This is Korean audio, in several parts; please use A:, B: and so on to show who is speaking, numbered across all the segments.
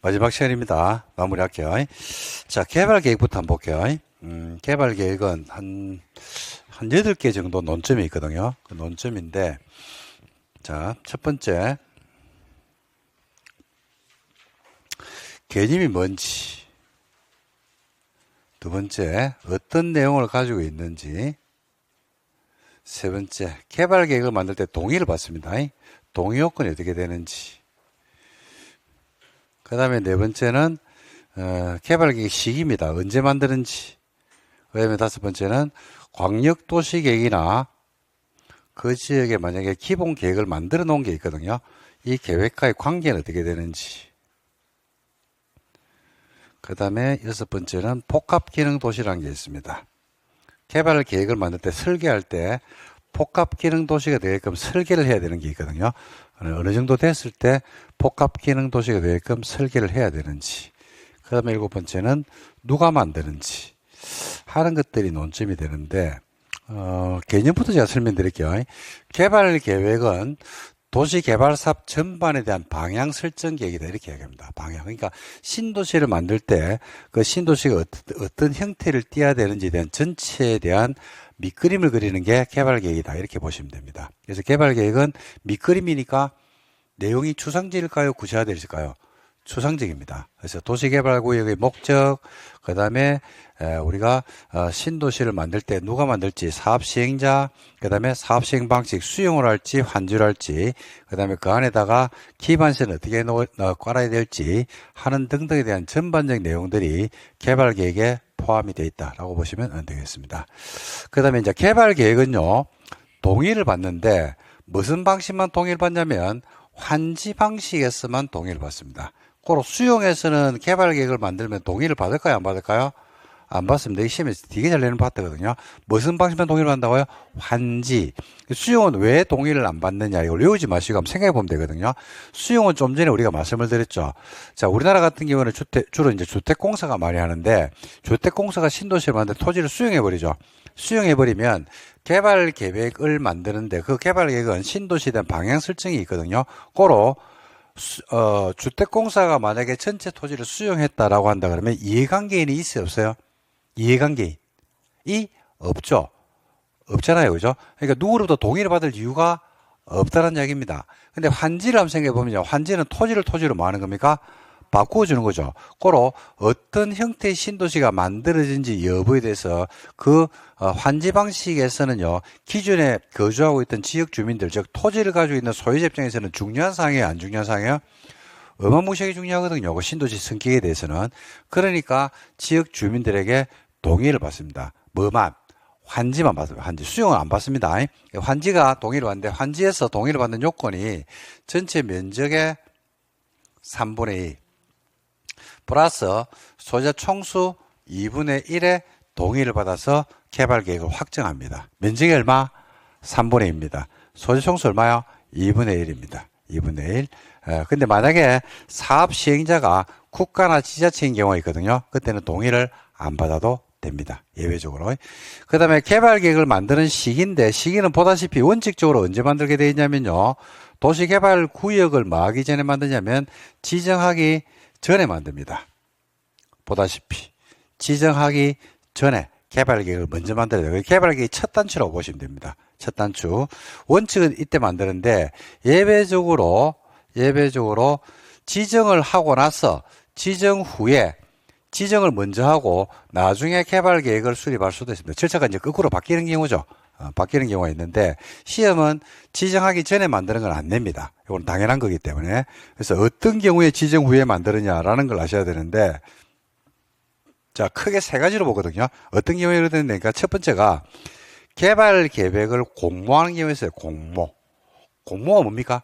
A: 마지막 시간입니다. 마무리할게요. 자, 개발 계획부터 한번 볼게요. 개발 계획은 한 8개 정도 논점이 있거든요. 그 논점인데, 자, 첫 번째, 개념이 뭔지. 두 번째, 어떤 내용을 가지고 있는지. 세 번째, 개발 계획을 만들 때 동의를 받습니다. 동의 요건이 어떻게 되는지. 그 다음에 네 번째는 개발 계획 시기입니다. 언제 만드는지. 그 다음에 다섯 번째는 광역도시계획이나 그 지역에 만약에 기본 계획을 만들어 놓은 게 있거든요. 이 계획과의 관계는 어떻게 되는지. 그 다음에 여섯 번째는 복합기능도시라는 게 있습니다. 개발 계획을 만들 때 설계할 때 복합기능도시가 되게끔 설계를 해야 되는 게 있거든요. 어느 정도 됐을 때 복합기능도시가 되게끔 설계를 해야 되는지. 그 다음에 일곱 번째는 누가 만드는지 하는 것들이 논점이 되는데, 개념부터 제가 설명드릴게요. 개발 계획은 도시개발 사업 전반에 대한 방향 설정 계획이다, 이렇게 얘기합니다. 방향. 그러니까 신도시를 만들 때 그 신도시가 어떤 형태를 띠어야 되는지에 대한 전체에 대한 밑그림을 그리는 게 개발 계획이다, 이렇게 보시면 됩니다. 그래서 개발 계획은 밑그림이니까 내용이 추상적일까요, 구체화될까요? 추상적입니다. 그래서 도시개발구역의 목적, 그 다음에 우리가 신도시를 만들 때 누가 만들지, 사업시행자, 그 다음에 사업시행 방식, 수용을 할지 환지를 할지, 그 다음에 그 안에다가 기반세는 어떻게 깔아야 될지 하는 등등에 대한 전반적인 내용들이 개발계획에 포함이 되어 있다라고 보시면 되겠습니다. 그 다음에 이제 개발계획은요, 동의를 받는데 무슨 방식만 동의를 받냐면 환지 방식에서만 동의를 받습니다. 고로 수용에서는 개발 계획을 만들면 동의를 받을까요, 안 받을까요? 안 받습니다. 이 시험에서 되게 잘 내는 파트거든요. 무슨 방식만 동의를 받는다고요? 환지. 수용은 왜 동의를 안 받느냐, 이걸 외우지 마시고 한번 생각해 보면 되거든요. 수용은 좀 전에 우리가 말씀을 드렸죠. 자, 우리나라 같은 경우는 주로 이제 주택공사가 많이 하는데, 주택공사가 신도시를 만들 때 토지를 수용해 버리죠. 수용해 버리면 개발 계획을 만드는데, 그 개발 계획은 신도시에 대한 방향 설정이 있거든요. 고로 주택공사가 만약에 전체 토지를 수용했다라고 한다 그러면 이해관계인이 있어요, 없어요? 이해관계인이 없죠. 없잖아요, 그죠? 그러니까 누구로부터 동의를 받을 이유가 없다는 이야기입니다. 근데 환지를 한번 생각해 보면요, 환지는 토지를 뭐 하는 겁니까? 바꾸어 주는 거죠. 고로 어떤 형태의 신도시가 만들어진지 여부에 대해서 그 환지 방식에서는요, 기존에 거주하고 있던 지역 주민들, 즉 토지를 가지고 있는 소유자 입장에서는 중요한 사항이에요, 안 중요한 사항이에요? 어마무시하게 중요하거든요, 그 신도시 성격에 대해서는. 그러니까 지역 주민들에게 동의를 받습니다. 뭐만? 환지만 받습니다. 환지. 수용은 안 받습니다. 환지가 동의를 받는데, 환지에서 동의를 받는 요건이 전체 면적의 3분의 2 플러스 소유자 총수 2분의 1의 동의를 받아서 개발 계획을 확정합니다. 면적이 얼마? 3분의 2입니다. 소유자 총수 얼마요? 2분의 1입니다. 2분의 1. 근데 만약에 사업 시행자가 국가나 지자체인 경우가 있거든요. 그때는 동의를 안 받아도 됩니다. 예외적으로. 그 다음에 개발 계획을 만드는 시기인데, 시기는 보다시피 원칙적으로 언제 만들게 되어 있냐면요, 도시개발 구역을 뭐 하기 전에 만드냐면 지정하기 전에 만듭니다. 보다시피 지정하기 전에 개발 계획을 먼저 만들어야 돼요. 개발 계획 첫 단추라고 보시면 됩니다. 첫 단추. 원칙은 이때 만드는데 예외적으로 지정을 하고 나서 지정 후에 지정을 먼저 하고 나중에 개발 계획을 수립할 수도 있습니다. 절차가 이제 거꾸로 바뀌는 경우죠. 바뀌는 경우가 있는데, 시험은 지정하기 전에 만드는 건 안 냅니다. 이건 당연한 거기 때문에. 그래서 어떤 경우에 지정 후에 만드느냐라는 걸 아셔야 되는데, 자, 크게 세 가지로 보거든요. 어떤 경우에 그러는데, 그러니까 첫 번째가 개발 계획을 공모하는 경우에 있어요. 공모. 공모가 뭡니까?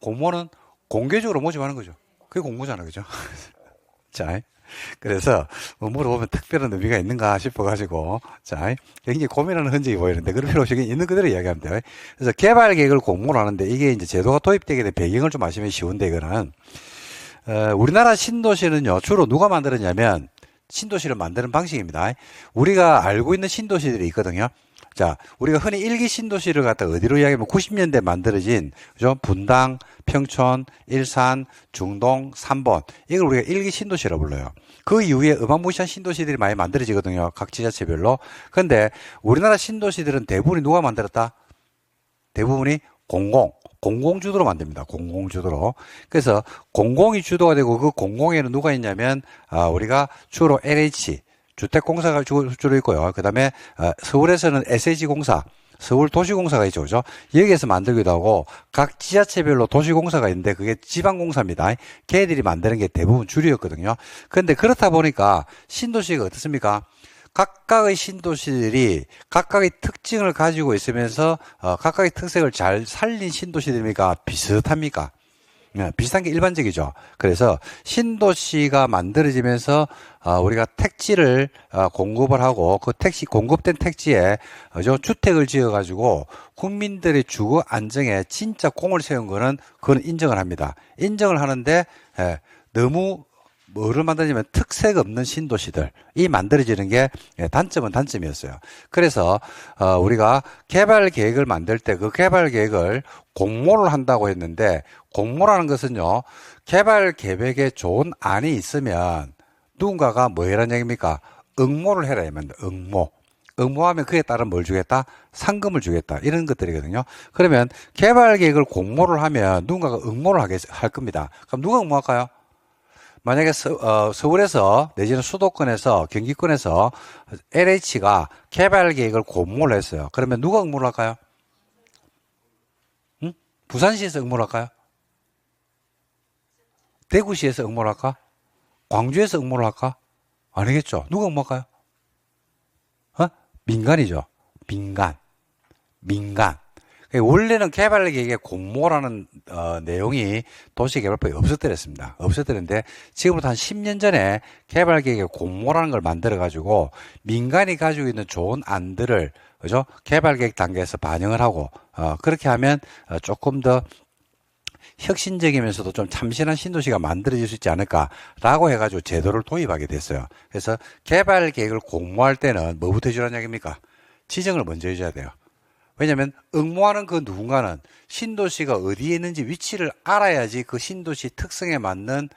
A: 공모는 공개적으로 모집하는 거죠. 그게 공모잖아요, 그죠? 자, 그래서 물어보면 특별한 의미가 있는가 싶어가지고, 자, 굉장히 고민하는 흔적이 보이는데 그럴 필요 없이 있는 그대로 이야기하면 돼요. 그래서 개발 계획을 공모를 하는데, 이게 이제 제도가 도입되게 된 배경을 좀 아시면 쉬운데, 이거는 우리나라 신도시는요, 주로 누가 만들었냐면 신도시를 만드는 방식입니다. 우리가 알고 있는 신도시들이 있거든요. 자, 우리가 흔히 일기 신도시를 갖다가 어디로 이야기하면 90년대 만들어진, 그죠? 분당, 평촌, 일산, 중동, 삼본. 이걸 우리가 일기 신도시라고 불러요. 그 이후에 어마무시한 신도시들이 많이 만들어지거든요. 각 지자체별로. 근데 우리나라 신도시들은 대부분이 누가 만들었다? 대부분이 공공주도로 만듭니다. 공공주도로. 그래서 공공이 주도가 되고 그 공공에는 누가 있냐면, 우리가 주로 LH, 주택공사가 주로 있고요. 그 다음에 서울에서는 SH공사, 서울도시공사가 있죠. 그죠? 여기에서 만들기도 하고 각 지자체별로 도시공사가 있는데 그게 지방공사입니다. 걔들이 만드는 게 대부분 주류였거든요. 그런데 그렇다 보니까 신도시가 어떻습니까? 각각의 신도시들이 각각의 특징을 가지고 있으면서 각각의 특색을 잘 살린 신도시들입니까? 비슷합니까? 네, 비슷한 게 일반적이죠. 그래서 신도시가 만들어지면서 우리가 택지를 공급을 하고 그 공급된 택지에 주택을 지어가지고 국민들의 주거 안정에 진짜 공을 세운 거는 그건 인정을 합니다. 인정을 하는데 너무 뭐를 만들냐면 특색 없는 신도시들이 만들어지는 게 단점은 단점이었어요. 그래서 우리가 개발 계획을 만들 때 그 개발 계획을 공모를 한다고 했는데 공모라는 것은요. 개발 계획에 좋은 안이 있으면 누군가가 뭐 해라는 얘기입니까? 응모를 해라 이 말입니다. 응모하면 그에 따른 뭘 주겠다? 상금을 주겠다. 이런 것들이거든요. 그러면 개발 계획을 공모를 하면 누군가가 응모를 할 겁니다. 그럼 누가 응모할까요? 만약에 서울에서 내지는 수도권에서 경기권에서 LH가 개발 계획을 공모를 했어요. 그러면 누가 응모를 할까요? 응? 부산시에서 응모를 할까요? 대구시에서 응모를 할까? 광주에서 응모를 할까? 아니겠죠. 누가 응모할까요? 민간이죠. 민간. 원래는 개발계획에 공모라는 내용이 도시개발법에 없었더랬는데 지금부터 한 10년 전에 개발계획에 공모라는 걸 만들어 가지고 민간이 가지고 있는 좋은 안들을 그죠? 개발계획 단계에서 반영을 하고 그렇게 하면 조금 더 혁신적이면서도 좀 참신한 신도시가 만들어질 수 있지 않을까라고 해가지고 제도를 도입하게 됐어요. 그래서 개발계획을 공모할 때는 뭐부터 해주라는 얘기입니까? 지정을 먼저 해줘야 돼요. 왜냐하면 응모하는 그 누군가는 신도시가 어디에 있는지 위치를 알아야지 그 신도시 특성에 맞는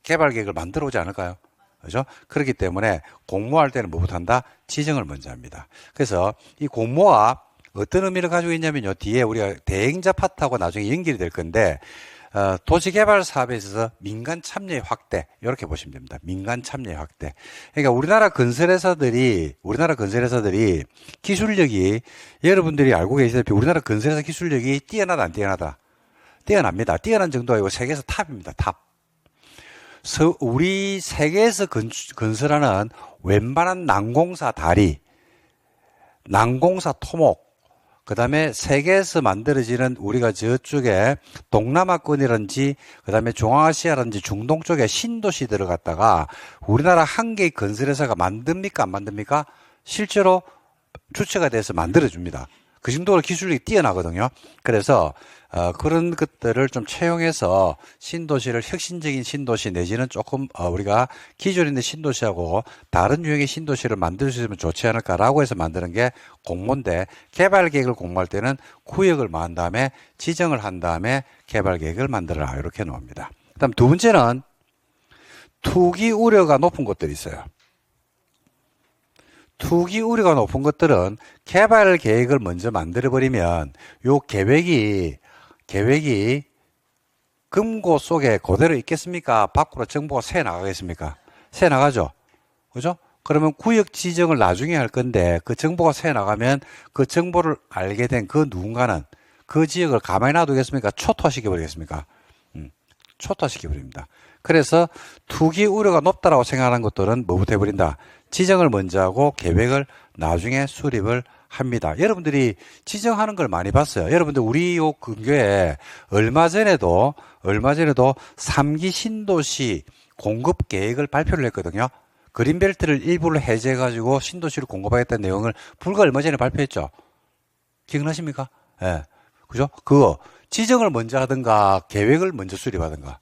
A: 개발계획을 만들어 오지 않을까요? 그죠? 그렇기 때문에 공모할 때는 뭐부터 한다? 지정을 먼저 합니다. 그래서 이 공모가 어떤 의미를 가지고 있냐면요. 뒤에 우리가 대행자 파트하고 나중에 연결이 될 건데 도시개발 사업에 있어서 민간 참여의 확대 이렇게 보시면 됩니다. 민간 참여의 확대. 그러니까 우리나라 건설회사들이 기술력이 여러분들이 알고 계시다시피 우리나라 건설회사 기술력이 뛰어나다 안 뛰어나다? 뛰어납니다. 뛰어난 정도가 아니고 세계에서 탑입니다. 탑. 우리 세계에서 건설하는 웬만한 난공사 다리, 난공사 토목, 그 다음에 세계에서 만들어지는 우리가 저쪽에 동남아권이라든지 그 다음에 중앙아시아라든지 중동 쪽에 신도시들을 갖다가 우리나라 한 개의 건설회사가 만듭니까 안 만듭니까? 실제로 주체가 돼서 만들어줍니다. 그 정도로 기술력이 뛰어나거든요. 그래서 그런 것들을 좀 채용해서 신도시를 혁신적인 신도시 내지는 조금 우리가 기존 있는 신도시하고 다른 유형의 신도시를 만들 수 있으면 좋지 않을까라고 해서 만드는 게 공모인데 개발 계획을 공모할 때는 구역을 한 다음에 지정을 한 다음에 개발 계획을 만들어라 이렇게 놓습니다. 그다음 두 번째는 투기 우려가 높은 곳들이 있어요. 투기 우려가 높은 것들은 개발 계획을 먼저 만들어버리면 요 계획이 금고 속에 그대로 있겠습니까? 밖으로 정보가 새 나가겠습니까? 새 나가죠? 그죠? 그러면 구역 지정을 나중에 할 건데 그 정보가 새 나가면 그 정보를 알게 된 그 누군가는 그 지역을 가만히 놔두겠습니까? 초토화시켜버리겠습니까? 초토화시켜버립니다. 그래서 투기 우려가 높다라고 생각하는 것들은 뭐부터 해버린다? 지정을 먼저 하고 계획을 나중에 수립을 합니다. 여러분들이 지정하는 걸 많이 봤어요. 여러분들 우리 요 근교에 얼마 전에도 3기 신도시 공급 계획을 발표를 했거든요. 그린벨트를 일부를 해제해가지고 신도시를 공급하겠다는 내용을 불과 얼마 전에 발표했죠. 기억나십니까? 예. 네. 그죠? 그거 지정을 먼저 하든가 계획을 먼저 수립하든가.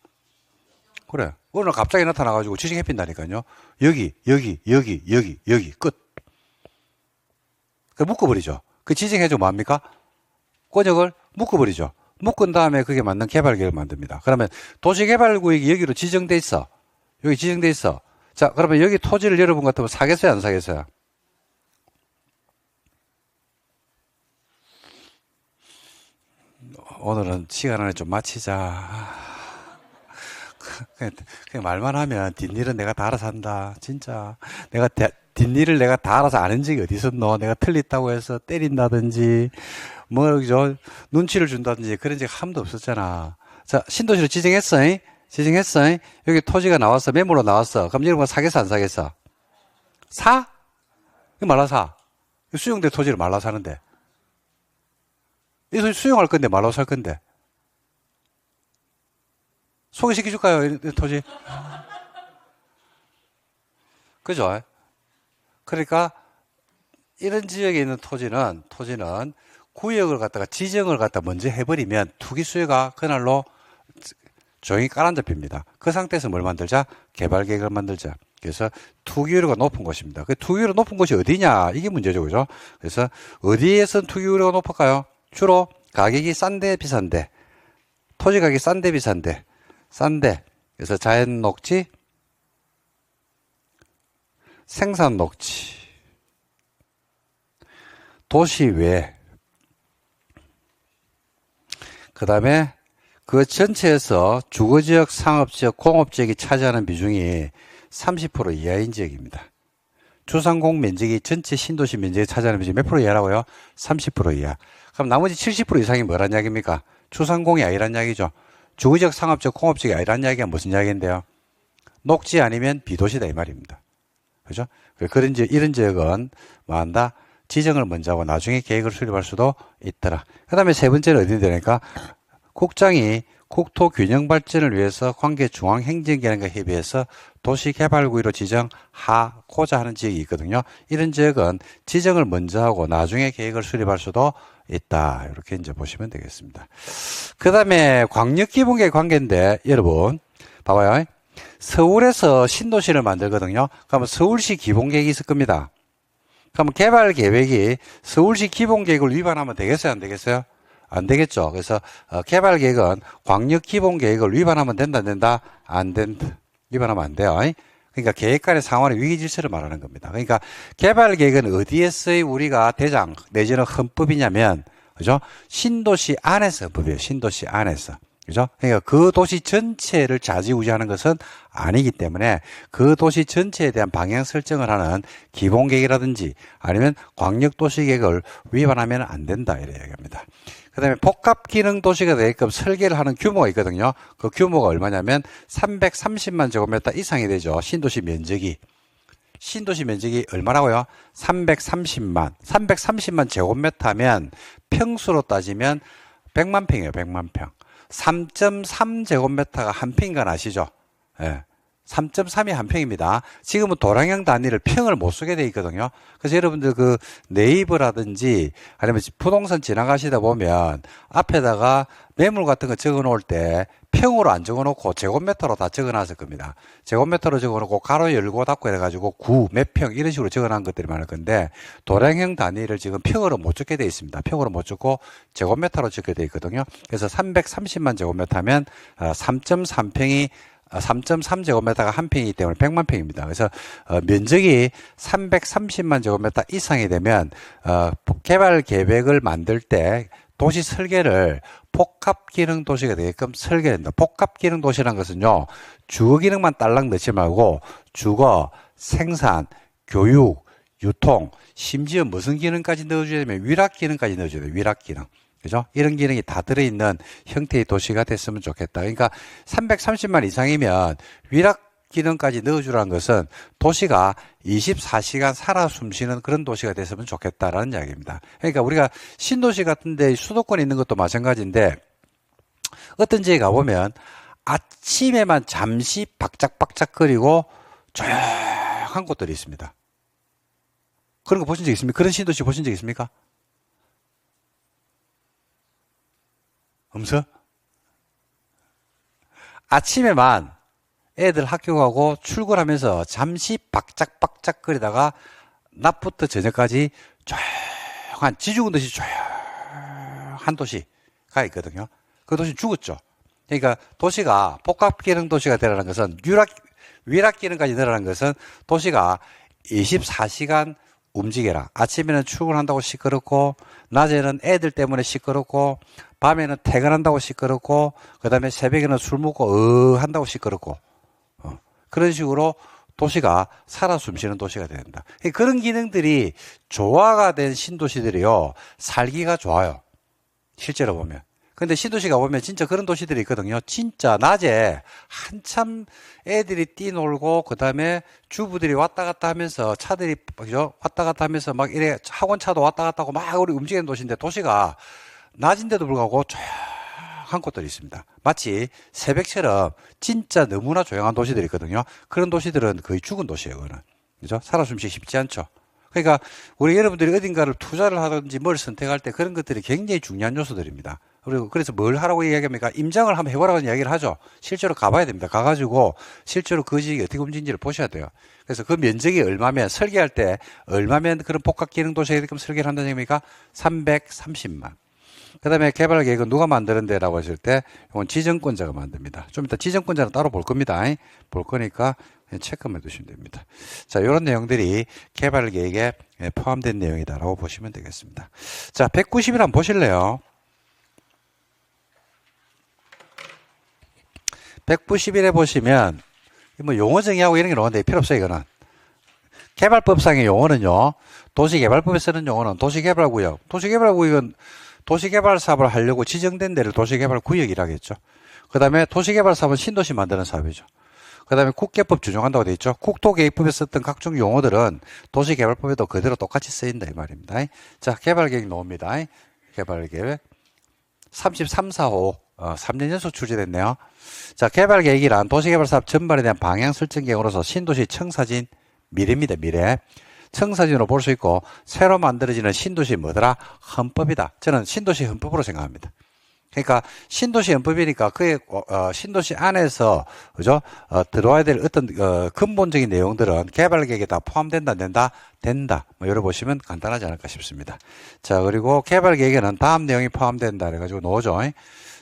A: 그래. 어느 날 갑자기 나타나가지고 지정 해핀다니까요. 여기 끝. 묶어버리죠. 그 지정해주고 뭐합니까? 권역을 묶어버리죠. 묶은 다음에 그게 맞는 개발계획을 만듭니다. 그러면 도시개발구역이 여기로 지정돼 있어. 여기 지정돼 있어. 자, 그러면 여기 토지를 여러분 같으면 사겠어요, 안 사겠어요? 오늘은 시간 안에 좀 마치자. 그냥 말만 하면 뒷일은 내가 다 알아서 한다. 진짜. 뒷일을 내가 다 알아서 아는 적이 어디 있었노? 내가 틀렸다고 해서 때린다든지, 눈치를 준다든지 그런 적 한 번도 없었잖아. 자, 신도시로 지정했어. 잉? 지정했어. 잉? 여기 토지가 나왔어. 매물로 나왔어. 그럼 여러분 사겠어, 안 사겠어? 사? 이거 말라 사. 수용된 토지를 말라 사는데. 이 토지 수용할 건데 말라 살 건데. 소개시켜 줄까요, 이 토지? 그죠? 그러니까 이런 지역에 있는 토지는 구역을 갖다가 지정을 갖다 먼저 해버리면 투기 수요가 그날로 조용히 깔아잡힙니다. 그 상태에서 뭘 만들자? 개발 계획을 만들자. 그래서 투기율가 높은 곳입니다. 그 투기율이 높은 곳이 어디냐? 이게 문제죠, 그죠? 그래서 어디에서 투기율가 높을까요? 주로 가격이 싼데 비싼데, 토지 가격이 싼데 비싼데, 그래서 자연 녹지, 생산 녹지, 도시 외, 그 다음에 그 전체에서 주거지역, 상업지역, 공업지역이 차지하는 비중이 30% 이하인 지역입니다. 주상공 면적이 전체 신도시 면적이 차지하는 비중이 몇 프로 이하라고요? 30% 이하. 그럼 나머지 70% 이상이 뭐란 이야기입니까? 주상공이 아니란 이야기죠. 주거지역, 상업지역, 공업지역이 아니란 이야기가 무슨 이야기인데요? 녹지 아니면 비도시다 이 말입니다. 그죠? 이런 지역은 뭐 한다? 지정을 먼저 하고 나중에 계획을 수립할 수도 있더라. 그 다음에 세 번째는 어디 되니까 국장이 국토 균형 발전을 위해서 관계 중앙행정기관과 협의해서 도시개발구역으로 지정하고자 하는 지역이 있거든요. 이런 지역은 지정을 먼저 하고 나중에 계획을 수립할 수도 있다. 이렇게 이제 보시면 되겠습니다. 그 다음에 광역기본계획 관계인데 여러분 봐봐요. 서울에서 신도시를 만들거든요. 그러면 서울시 기본계획이 있을 겁니다. 그러면 개발 계획이 서울시 기본계획을 위반하면 되겠어요, 안 되겠어요? 안 되겠죠. 그래서 개발 계획은 광역 기본계획을 위반하면 된다, 안 된다? 안 된다. 위반하면 안 돼요. 그러니까 계획 간의 상황의 위기 질서를 말하는 겁니다. 그러니까 개발 계획은 어디에서의 우리가 대장 내지는 헌법이냐면, 그죠? 신도시 안에서 헌법이에요. 신도시 안에서. 그죠? 그러니까 그 도시 전체를 좌지우지하는 것은 아니기 때문에 그 도시 전체에 대한 방향 설정을 하는 기본계획이라든지 아니면 광역도시계획을 위반하면 안 된다 이렇게 얘기합니다. 그 다음에 복합기능도시가 되게끔 설계를 하는 규모가 있거든요. 그 규모가 얼마냐면 330만 제곱미터 이상이 되죠. 신도시 면적이 얼마라고요? 330만 제곱미터면 평수로 따지면 100만 평이에요. 100만 평. 3.3제곱미터가 한 평인 건 아시죠? 예. 3.3이 한 평입니다. 지금은 도량형 단위를 평을 못 쓰게 돼 있거든요. 그래서 여러분들 그 네이버라든지 아니면 부동산 지나가시다 보면 앞에다가 매물 같은 거 적어 놓을 때 평으로 안 적어 놓고 제곱미터로 다 적어 놨을 겁니다. 제곱미터로 적어 놓고 가로 열고 닫고 해가지고 구, 몇 평 이런 식으로 적어 놓은 것들이 많을 건데 도량형 단위를 지금 평으로 못 적게 돼 있습니다. 평으로 못 적고 제곱미터로 적게 돼 있거든요. 그래서 330만 제곱미터면 3.3평이 3.3제곱미터가 한 평이기 때문에 100만 평입니다. 그래서 면적이 330만 제곱미터 이상이 되면 개발 계획을 만들 때 도시 설계를 복합기능 도시가 되게끔 설계된다. 복합기능 도시라는 것은요, 주거 기능만 딸랑 넣지 말고 주거, 생산, 교육, 유통, 심지어 무슨 기능까지 넣어줘야 되면 위락 기능까지 넣어줘야 돼요. 위락 기능. 그죠? 이런 기능이 다 들어있는 형태의 도시가 됐으면 좋겠다. 그러니까 330만 이상이면 위락 기능까지 넣어주라는 것은 도시가 24시간 살아 숨쉬는 그런 도시가 됐으면 좋겠다라는 이야기입니다. 그러니까 우리가 신도시 같은데 수도권에 있는 것도 마찬가지인데 어떤 지에 가보면 아침에만 잠시 박짝박짝거리고 조용한 곳들이 있습니다. 그런 거 보신 적 있습니까? 그런 신도시 보신 적 있습니까? 없어? 아침에만 애들 학교 가고 출근하면서 잠시 박짝박짝거리다가 낮부터 저녁까지 조용한, 지 죽은 듯이 조용한 도시가 있거든요. 그 도시 죽었죠. 그러니까 도시가 복합기능 도시가 되라는 것은 위락기능까지 늘어나는 것은 도시가 24시간 움직여라. 아침에는 출근한다고 시끄럽고, 낮에는 애들 때문에 시끄럽고, 밤에는 퇴근한다고 시끄럽고, 그 다음에 새벽에는 술 먹고 한다고 시끄럽고, 그런 식으로 도시가 살아 숨쉬는 도시가 된다. 그런 기능들이 조화가 된 신도시들이요, 살기가 좋아요. 실제로 보면. 근데 신도시가 보면 진짜 그런 도시들이 있거든요. 진짜 낮에 한참 애들이 뛰놀고, 그 다음에 주부들이 왔다 갔다 하면서 차들이, 그죠? 왔다 갔다 하면서 막 이래 학원차도 왔다 갔다 하고 막 우리 움직이는 도시인데, 도시가 낮인데도 불구하고 조용한 곳들이 있습니다. 마치 새벽처럼 진짜 너무나 조용한 도시들이 있거든요. 그런 도시들은 거의 죽은 도시예요, 그거는. 그죠? 살아 숨쉬기 쉽지 않죠. 그러니까 우리 여러분들이 어딘가를 투자를 하든지 뭘 선택할 때 그런 것들이 굉장히 중요한 요소들입니다. 그리고 그래서 뭘 하라고 이야기합니까? 임장을 한번 해보라고 이야기를 하죠. 실제로 가봐야 됩니다. 가가지고 실제로 그 지역이 어떻게 움직이는지를 보셔야 돼요. 그래서 그 면적이 얼마면, 설계할 때 얼마면 그런 복합기능 도시에게끔 설계를 한다는 얘기입니까? 330만. 그 다음에 개발 계획은 누가 만드는데 라고 하실 때 이건 지정권자가 만듭니다. 좀 이따 지정권자는 따로 볼 겁니다. 볼 거니까 그냥 체크만 해두시면 됩니다. 자, 이런 내용들이 개발 계획에 포함된 내용이다라고 보시면 되겠습니다. 자, 190일 한번 보실래요? 191에 보시면 뭐 용어 정의하고 이런 게 나오는데 필요 없어요. 이거는 개발법상의 용어는요, 도시개발법에 쓰는 용어는 도시개발구역. 도시개발구역은 도시개발 사업을 하려고 지정된 데를 도시개발구역이라고 했죠. 그 다음에 도시개발 사업은 신도시 만드는 사업이죠. 그 다음에 국계법 준용한다고 되어 있죠. 국토계획법에 썼던 각종 용어들은 도시개발법에도 그대로 똑같이 쓰인다 이 말입니다. 자, 개발계획 나옵니다. 개발계획 33, 4호 3년 연속 출제됐네요. 자, 개발계획이란 도시개발사업 전반에 대한 방향 설정 계획으로서 신도시 청사진 미래입니다. 미래. 청사진으로 볼 수 있고, 새로 만들어지는 신도시 뭐더라? 헌법이다. 저는 신도시 헌법으로 생각합니다. 그러니까 신도시 헌법이니까 그의 신도시 안에서 그죠? 들어와야 될 어떤 근본적인 내용들은 개발계획에 다 포함된다, 안 된다? 된다. 뭐 열어보시면 간단하지 않을까 싶습니다. 자, 그리고 개발계획에는 다음 내용이 포함된다 그래가지고 나오죠.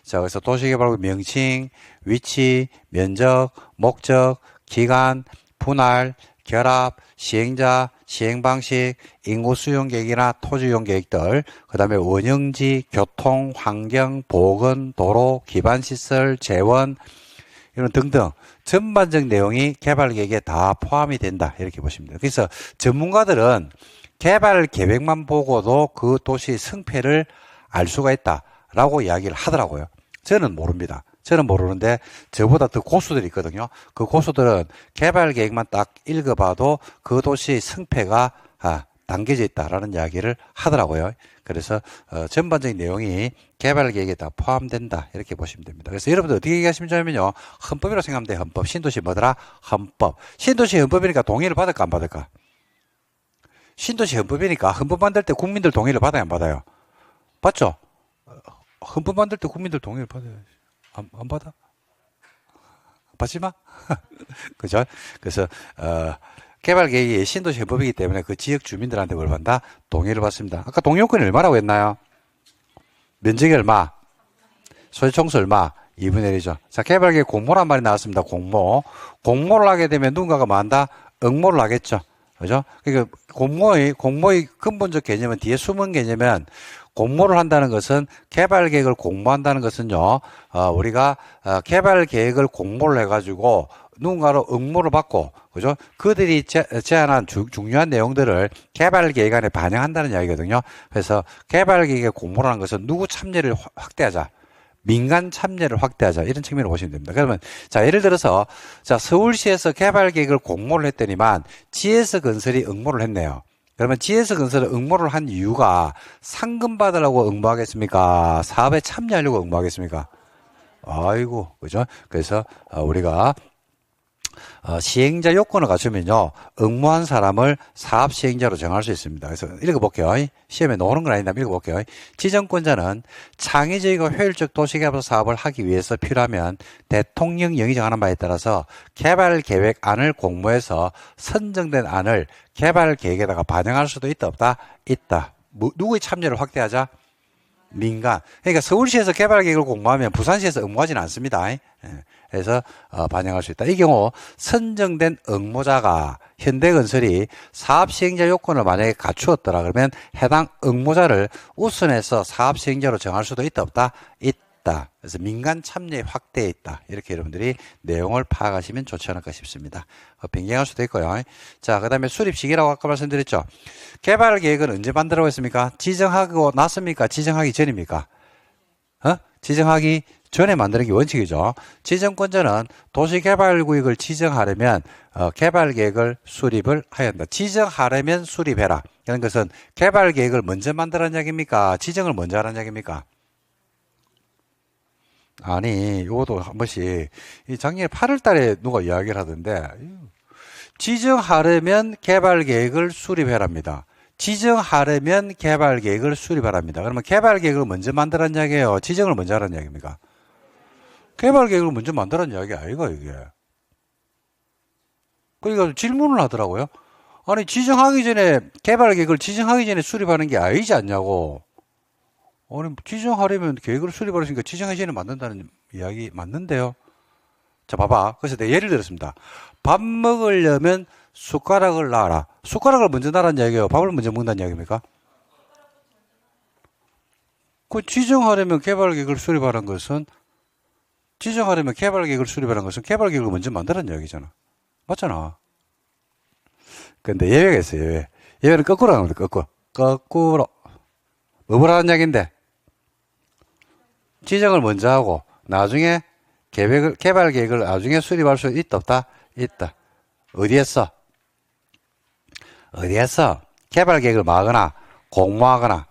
A: 자, 그래서 도시개발구 명칭, 위치, 면적, 목적, 기간, 분할, 결합, 시행자, 시행방식, 인구수용계획이나 토지이용계획들, 그 다음에 원형지, 교통, 환경, 보건, 도로, 기반시설, 재원, 이런 등등 전반적 내용이 개발계획에 다 포함이 된다 이렇게 보시면 돼요. 그래서 전문가들은 개발계획만 보고도 그 도시의 성패를 알 수가 있다라고 이야기를 하더라고요. 저는 모릅니다. 저는 모르는데 저보다 더 고수들이 있거든요. 그 고수들은 개발 계획만 딱 읽어봐도 그 도시의 승패가 담겨져 있다라는 이야기를 하더라고요. 그래서 전반적인 내용이 개발 계획에 다 포함된다 이렇게 보시면 됩니다. 그래서 여러분들 어떻게 얘기하시면 좋냐면요, 헌법이라고 생각하면 돼요. 헌법. 신도시 뭐더라? 헌법. 신도시 헌법이니까 동의를 받을까 안 받을까? 신도시 헌법이니까 헌법 만들 때 국민들 동의를 받아야 안 받아요? 받죠? 헌법 만들 때 국민들 동의를 받아야지. 안 받아? 받지 마? 그죠? 그래서, 개발계획이 신도시 헌법이기 때문에 그 지역 주민들한테 뭘 받는다? 동의를 받습니다. 아까 동의 요건이 얼마라고 했나요? 면적이 얼마? 소유총수 얼마? 2분의 1이죠. 자, 개발계획 공모란 말이 나왔습니다. 공모를 하게 되면 누군가가 뭐 한다? 응모를 하겠죠. 그죠? 그러니까 공모의 근본적 개념은 뒤에 숨은 개념은 공모를 한다는 것은 개발 계획을 공모한다는 것은요, 우리가 개발 계획을 공모를 해가지고 누군가로 응모를 받고, 그죠? 그들이 제안한 중요한 내용들을 개발 계획 안에 반영한다는 이야기거든요. 그래서 개발 계획의 공모라는 것은 누구 참여를 확대하자. 민간 참여를 확대하자. 이런 측면으로 보시면 됩니다. 그러면, 자, 예를 들어서, 자, 서울시에서 개발 계획을 공모를 했더니만 GS건설이 응모를 했네요. 그러면 GS건설은 응모를 한 이유가 상금 받으려고 응모하겠습니까? 사업에 참여하려고 응모하겠습니까? 아이고, 그죠? 그래서 우리가 시행자 요건을 갖추면요, 응모한 사람을 사업 시행자로 정할 수 있습니다. 그래서 읽어볼게요. 시험에 나오는 건 아닌데 읽어볼게요. 지정권자는 창의적이고 효율적 도시개발 사업을 하기 위해서 필요하면 대통령령이 정하는 바에 따라서 개발 계획안을 공모해서 선정된 안을 개발 계획에다가 반영할 수도 있다, 없다? 있다. 누구의 참여를 확대하자? 민간. 그러니까 서울시에서 개발계획을 공모하면 부산시에서 응모하지는 않습니다. 예. 그래서 반영할 수 있다. 이 경우 선정된 응모자가 현대건설이 사업 시행자 요건을 만약에 갖추었더라 그러면 해당 응모자를 우선해서 사업 시행자로 정할 수도 있다 없다? 있다. 그래서 민간 참여에 확대해 있다. 이렇게 여러분들이 내용을 파악하시면 좋지 않을까 싶습니다. 변경할 수도 있고요. 자, 그 다음에 수립 시기라고 아까 말씀드렸죠. 개발 계획은 언제 만들라고 했습니까? 지정하고 났습니까? 지정하기 전입니까? 지정하기 전에 만드는 게 원칙이죠. 지정권자는 도시개발구역을 지정하려면 개발계획을 수립을 해야 한다. 지정하려면 수립해라. 이런 것은 개발계획을 먼저 만들라는 이야기입니까? 지정을 먼저 하라는 이야기입니까? 아니, 이것도 한 번씩 작년 8월 달에 누가 이야기를 하던데 지정하려면 개발계획을 수립해랍니다. 지정하려면 개발계획을 수립하랍니다. 그러면 개발계획을 먼저 만들라는 이야기예요? 지정을 먼저 하라는 이야기입니까? 개발계획을 먼저 만들라는 이야기 아이가 이게. 그러니까 질문을 하더라고요. 아니 지정하기 전에 개발계획을 지정하기 전에 수립하는 게 아니지 않냐고. 아니 지정하려면 계획을 수립하려니까 지정하기 전에 만든다는 이야기 맞는데요. 자 봐봐. 그래서 내가 예를 들었습니다. 밥 먹으려면 숟가락을 놔라. 숟가락을 먼저 놔라는 이야기예요? 밥을 먼저 먹는다는 이야기입니까? 그 지정하려면 개발계획을 수립하는 것은 개발계획을 먼저 만들라는 이야기잖아. 맞잖아. 근데 예외가 있어요, 예외. 예외는 거꾸로 하는 겁니다, 거꾸로. 뭐 보라는 이야기인데? 지정을 먼저 하고, 나중에 개발계획을 나중에 수립할 수 있다, 없다? 있다. 어디에서? 개발계획을 막거나, 공모하거나.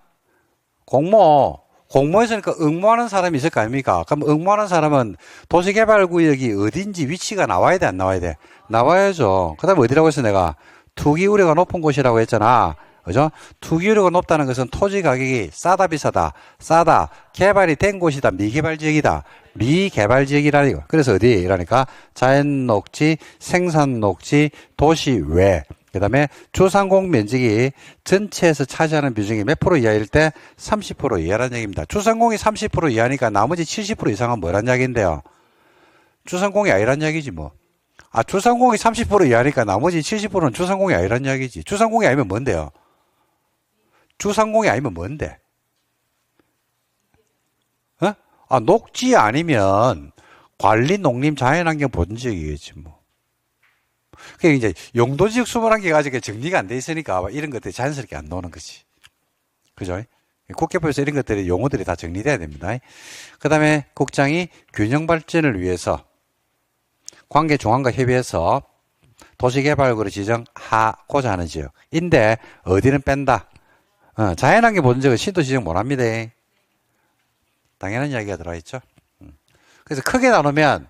A: 공모에서는 응모하는 사람이 있을 거 아닙니까? 그럼 응모하는 사람은 도시개발구역이 어딘지 위치가 나와야 돼, 안 나와야 돼? 나와야죠. 그 다음에 어디라고 했어, 내가? 투기 우려가 높은 곳이라고 했잖아. 그죠? 투기 우려가 높다는 것은 토지 가격이 싸다, 비싸다? 싸다. 개발이 된 곳이다, 미개발 지역이다. 미개발 지역이라니. 그래서 어디라니까? 자연 녹지, 생산 녹지, 도시 외. 그 다음에 주상공 면적이 전체에서 차지하는 비중이 몇 프로 이하일 때 30% 이하라는 얘기입니다. 주상공이 30% 이하니까 나머지 70% 이상은 뭐란 이야기인데요? 주상공이 아니란 이야기지 뭐. 주상공이 30% 이하니까 나머지 70%는 주상공이 아니란 이야기지. 주상공이 아니면 뭔데요? 주상공이 아니면 뭔데? 녹지 아니면 관리 농림 자연환경 보전 지역이겠지 뭐. 그게 이제 용도지역 21개가 아직 정리가 안 돼 있으니까 이런 것들이 자연스럽게 안 나오는 거지. 그죠? 국회법에서 이런 것들이 용어들이 다 정리돼야 됩니다. 그 다음에 국장이 균형 발전을 위해서 관계 중앙과 협의해서 도시개발구로 지정하고자 하는 지역인데 어디는 뺀다. 자연환경 보전 지역은 신도 지정 못 합니다. 당연한 이야기가 들어가 있죠. 그래서 크게 나누면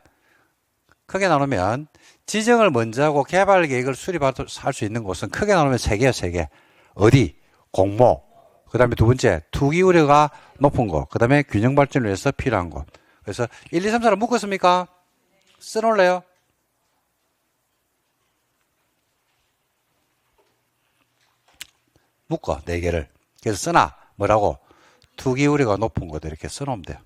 A: 지정을 먼저 하고 개발 계획을 수립할 수 있는 곳은 크게 나누면 3개요, 3개. 어디? 공모. 그 다음에 두 번째, 투기 우려가 높은 곳. 그 다음에 균형 발전을 위해서 필요한 곳. 그래서 1, 2, 3, 4를 묶었습니까? 써놓을래요? 묶어, 4개를. 그래서 써놔. 뭐라고? 투기 우려가 높은 곳 이렇게 써놓으면 돼요.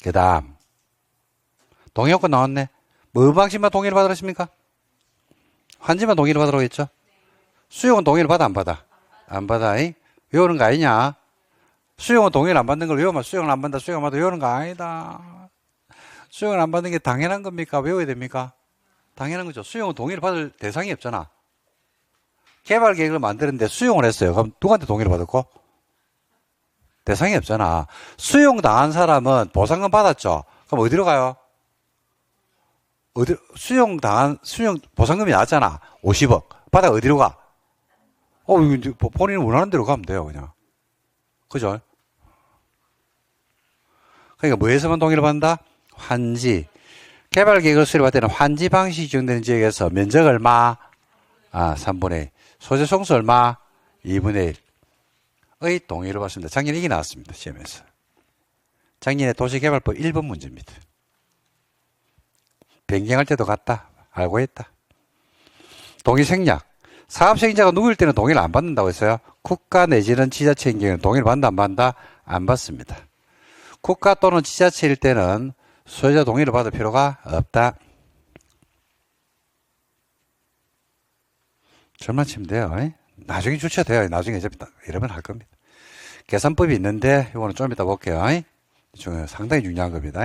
A: 그 다음 동의요건 나왔네. 뭐 방식만 동의를 받으셨습니까? 환지만 동의를 받으라고 했죠? 수용은 동의를 받아 안 받아? 안 받아. 외우는 거 아니냐? 수용은 동의를 안 받는 걸 외우면 수용을 안 받는다. 수용을 받아 외우는 거 아니다. 수용을 안 받는 게 당연한 겁니까? 외워야 됩니까? 당연한 거죠. 수용은 동의를 받을 대상이 없잖아. 개발 계획을 만드는데 수용을 했어요. 그럼 누구한테 동의를 받았고? 대상이 없잖아. 수용당한 사람은 보상금 받았죠? 그럼 어디로 가요? 수용 보상금이 나왔잖아. 50억. 받아 어디로 가? 본인이 원하는 대로 가면 돼요, 그냥. 그죠? 그러니까 뭐에서만 동의를 받는다? 환지. 개발 계획을 수립할 때는 환지 방식이 지정되는 지역에서 면적 얼마? 3분의 1. 소재 송수 얼마? 2분의 1. 의 동의를 받습니다. 작년에 이게 나왔습니다. 시험에서. 작년에 도시개발법 1번 문제입니다. 변경할 때도 같다. 알고 있다. 동의 생략. 사업시행자가 누구일 때는 동의를 안 받는다고 했어요. 국가 내지는 지자체인 경우에는 동의를 받는다 안 받는다? 안 받습니다. 국가 또는 지자체일 때는 소유자 동의를 받을 필요가 없다. 절만 치면 돼요. 나중에 주체돼요. 나중에 이제 이러면 할 겁니다. 계산법이 있는데 이거는 좀 이따 볼게요. 상당히 중요한 겁니다.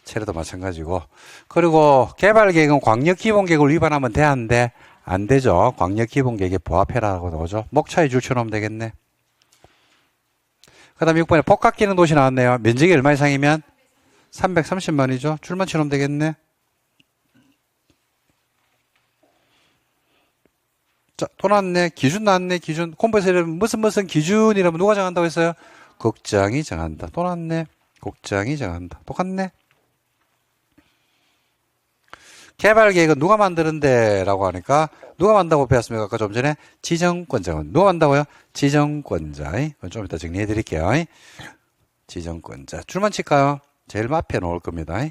A: 체류도 마찬가지고. 그리고 개발계획은 광역기본계획을 위반하면 되는데 안 되죠. 광역기본계획에 부합해라고 나오죠. 목차에 줄쳐놓으면 되겠네. 그 다음에 6번에 복합기능 도시 나왔네요. 면적이 얼마 이상이면 330만이죠. 줄만 쳐놓으면 되겠네. 자, 또 나왔네. 기준 나왔네. 기준. 콤보에서 이러면 무슨 기준이라면 누가 정한다고 했어요? 국장이 정한다. 또 나왔네. 국장이 정한다. 똑같네. 개발계획은 누가 만드는데? 라고 하니까 누가 만든다고 배웠습니까? 아까 좀 전에 지정권자는 누가 만든다고요? 지정권자. 이건 좀 이따 정리해 드릴게요. 지정권자. 줄만 칠까요? 제일 앞에 놓을 겁니다.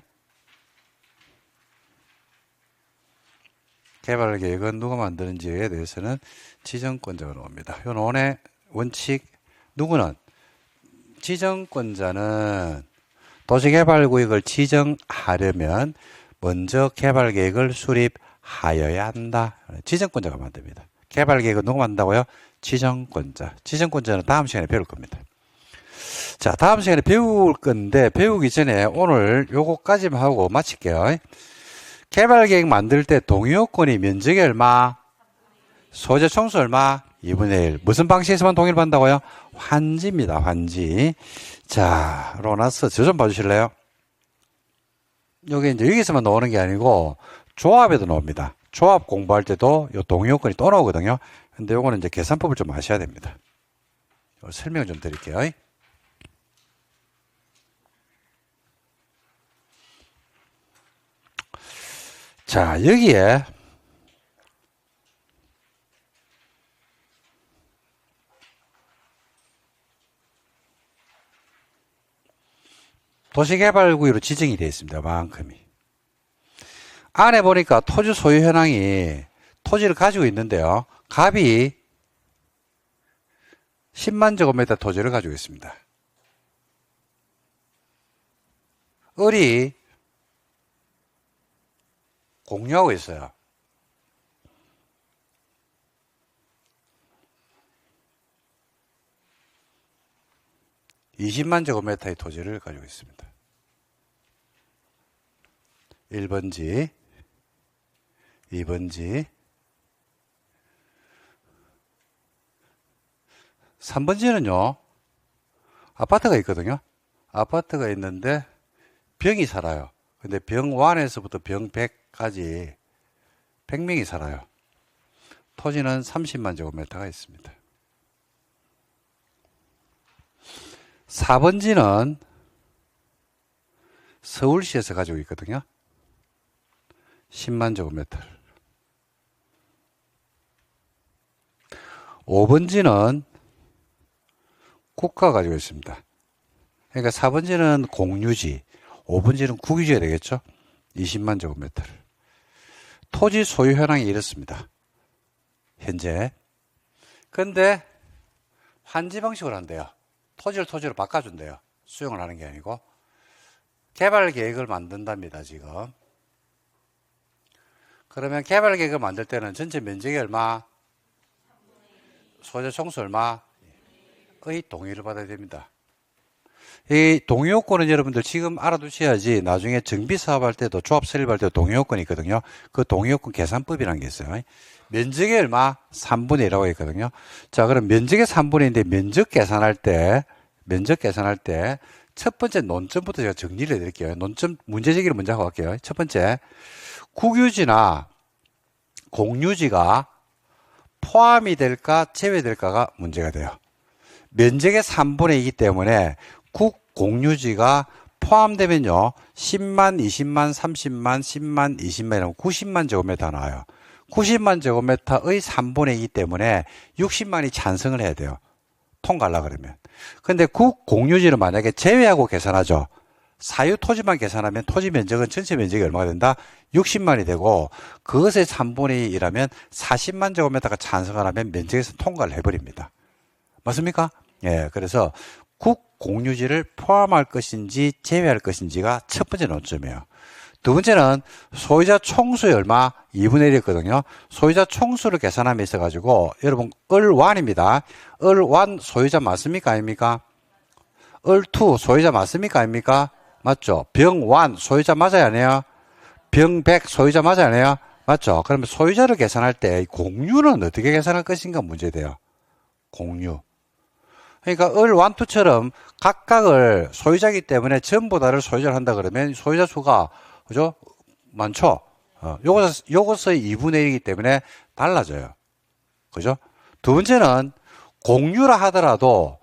A: 개발계획은 누가 만드는지에 대해서는 지정권자가 나옵니다. 요 논의 원칙 누구는? 지정권자는 도시개발구역을 지정하려면 먼저 개발계획을 수립하여야 한다. 지정권자가 만듭니다. 개발계획은 누가 만든다고요? 지정권자. 지정권자는 다음 시간에 배울 겁니다. 자, 다음 시간에 배울 건데 배우기 전에 오늘 요거까지만 하고 마칠게요. 개발계획 만들 때 동의요건이 면적이 얼마? 소재 총수 얼마? 2분의 1. 무슨 방식에서만 동의를 받는다고요? 환지입니다. 환지. 자, 로나스 저 좀 봐주실래요? 여기 이제 여기서만 나오는 게 아니고 조합에도 나옵니다. 조합 공부할 때도 요 동의요건이 또 나오거든요. 근데 요거는 이제 계산법을 좀 아셔야 됩니다. 설명 좀 드릴게요. 자, 여기에 도시개발구역으로 지정이 되어 있습니다. 만큼이. 안에 보니까 토지 소유 현황이 토지를 가지고 있는데요. 갑이 10만 제곱미터 토지를 가지고 있습니다. 을이 공유하고 있어요. (20만 제곱미터의) 토지를 가지고 있습니다. 1번지, 2번지, 3번지는요, 아파트가 있거든요. 아파트가 있는데 병이 살아요. 근데 병 1에서부터 병 100까지 100명이 살아요. 토지는 30만 제곱미터가 있습니다. 4번지는 서울시에서 가지고 있거든요. 10만 제곱미터. 5번지는 국가가 가지고 있습니다. 그러니까 4번지는 공유지, 5번지는 국유지가 되겠죠. 20만 제곱미터. 토지 소유 현황이 이렇습니다. 현재. 근데 환지 방식으로 한대요. 토지를 토지로 바꿔준대요. 수용을 하는 게 아니고. 개발 계획을 만든답니다, 지금. 그러면 개발 계획을 만들 때는 전체 면적이 얼마? 소재 총수 얼마? 의 동의를 받아야 됩니다. 이 동의요건은 여러분들 지금 알아두셔야지 나중에 정비사업할 때도 조합 설립할 때도 동의요건이 있거든요. 그 동의요건 계산법이라는 게 있어요. 면적이 얼마? 3분의 1이라고 했거든요. 자, 그럼 면적의 3분의 1인데 면적 계산할 때 첫 번째 논점부터 제가 정리를 해드릴게요. 논점 문제 제기를 먼저 하고 갈게요. 첫 번째, 국유지나 공유지가 포함이 될까 제외될까가 문제가 돼요. 면적의 3분의 2이기 때문에 공유지가 포함되면요 10만, 20만, 30만, 10만, 20만 이라고 90만 제곱미터 나와요. 90만 제곱미터의 3분의 2이기 때문에 60만이 찬성을 해야 돼요. 통과하려고 그러면. 근데 공유지는 만약에 제외하고 계산하죠. 사유 토지만 계산하면 토지 면적은 전체 면적이 얼마가 된다? 60만이 되고 그것의 3분의 2라면 40만 제곱미터가 찬성을 하면 면적에서 통과를 해버립니다. 맞습니까? 예, 그래서 국 공유지를 포함할 것인지 제외할 것인지가 첫 번째 논점이에요. 두 번째는 소유자 총수의 얼마? 2분의 1이었거든요. 소유자 총수를 계산함에 있어가지고 여러분 을완입니다. 을완 소유자 맞습니까? 아닙니까? 을투 소유자 맞습니까? 아닙니까? 맞죠? 병완 소유자 맞아요? 아니에요? 병백 소유자 맞아요? 아니에요? 맞죠? 그러면 소유자를 계산할 때 공유는 어떻게 계산할 것인가 문제돼요. 공유. 그러니까 을완투처럼 각각을 소유자이기 때문에 전부 다를 소유자를 한다 그러면 소유자 수가 그죠? 많죠? 요것의 2분의 1이기 때문에 달라져요. 그죠? 두 번째는 공유라 하더라도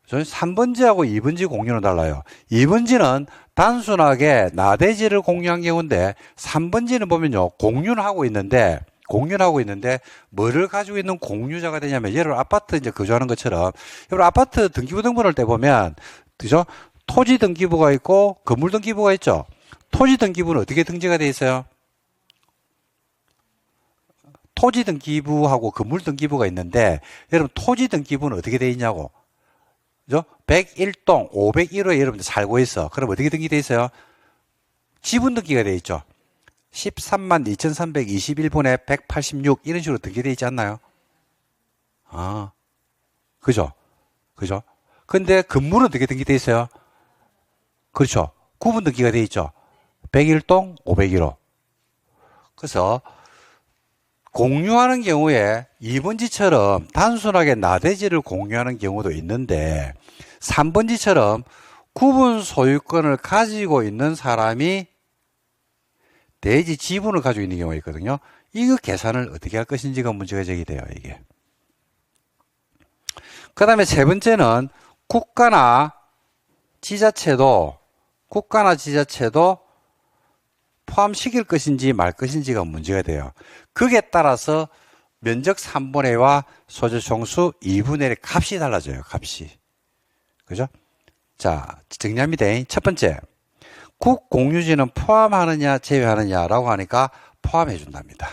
A: 3번지하고 2번지 공유는 달라요. 2번지는 단순하게 나대지를 공유한 경우인데 3번지는 보면요. 공유는 하고 있는데 뭐를 가지고 있는 공유자가 되냐면 예를 들어 아파트 이제 거주하는 것처럼 여러분 아파트 등기부 등본을 때 보면 그죠? 토지 등기부가 있고 건물 등기부가 있죠. 토지 등기부는 어떻게 등재가 돼 있어요? 토지 등기부하고 건물 등기부가 있는데 여러분 토지 등기부는 어떻게 돼 있냐고. 그죠? 101동 501호에 여러분들 살고 있어. 그럼 어떻게 등기돼 있어요? 지분 등기가 돼 있죠. 13만 2321분에 186 이런 식으로 등기돼 있지 않나요? 아, 그죠? 그죠? 근데 건물은 어떻게 등기돼 있어요? 그렇죠. 구분 등기가 돼 있죠. 101동 501호. 그래서 공유하는 경우에 2번지처럼 단순하게 나대지를 공유하는 경우도 있는데 3번지처럼 구분 소유권을 가지고 있는 사람이 대지 지분을 가지고 있는 경우가 있거든요. 이거 계산을 어떻게 할 것인지가 문제가 제기돼요, 이게. 그 다음에 세 번째는 국가나 지자체도 포함시킬 것인지 말 것인지가 문제가 돼요. 그에 따라서 면적 3분의 1와 소재 총수 2분의 1의 값이 달라져요, 값이. 그죠? 자, 정리합니다. 첫 번째. 국 공유지는 포함하느냐, 제외하느냐라고 하니까 포함해 준답니다.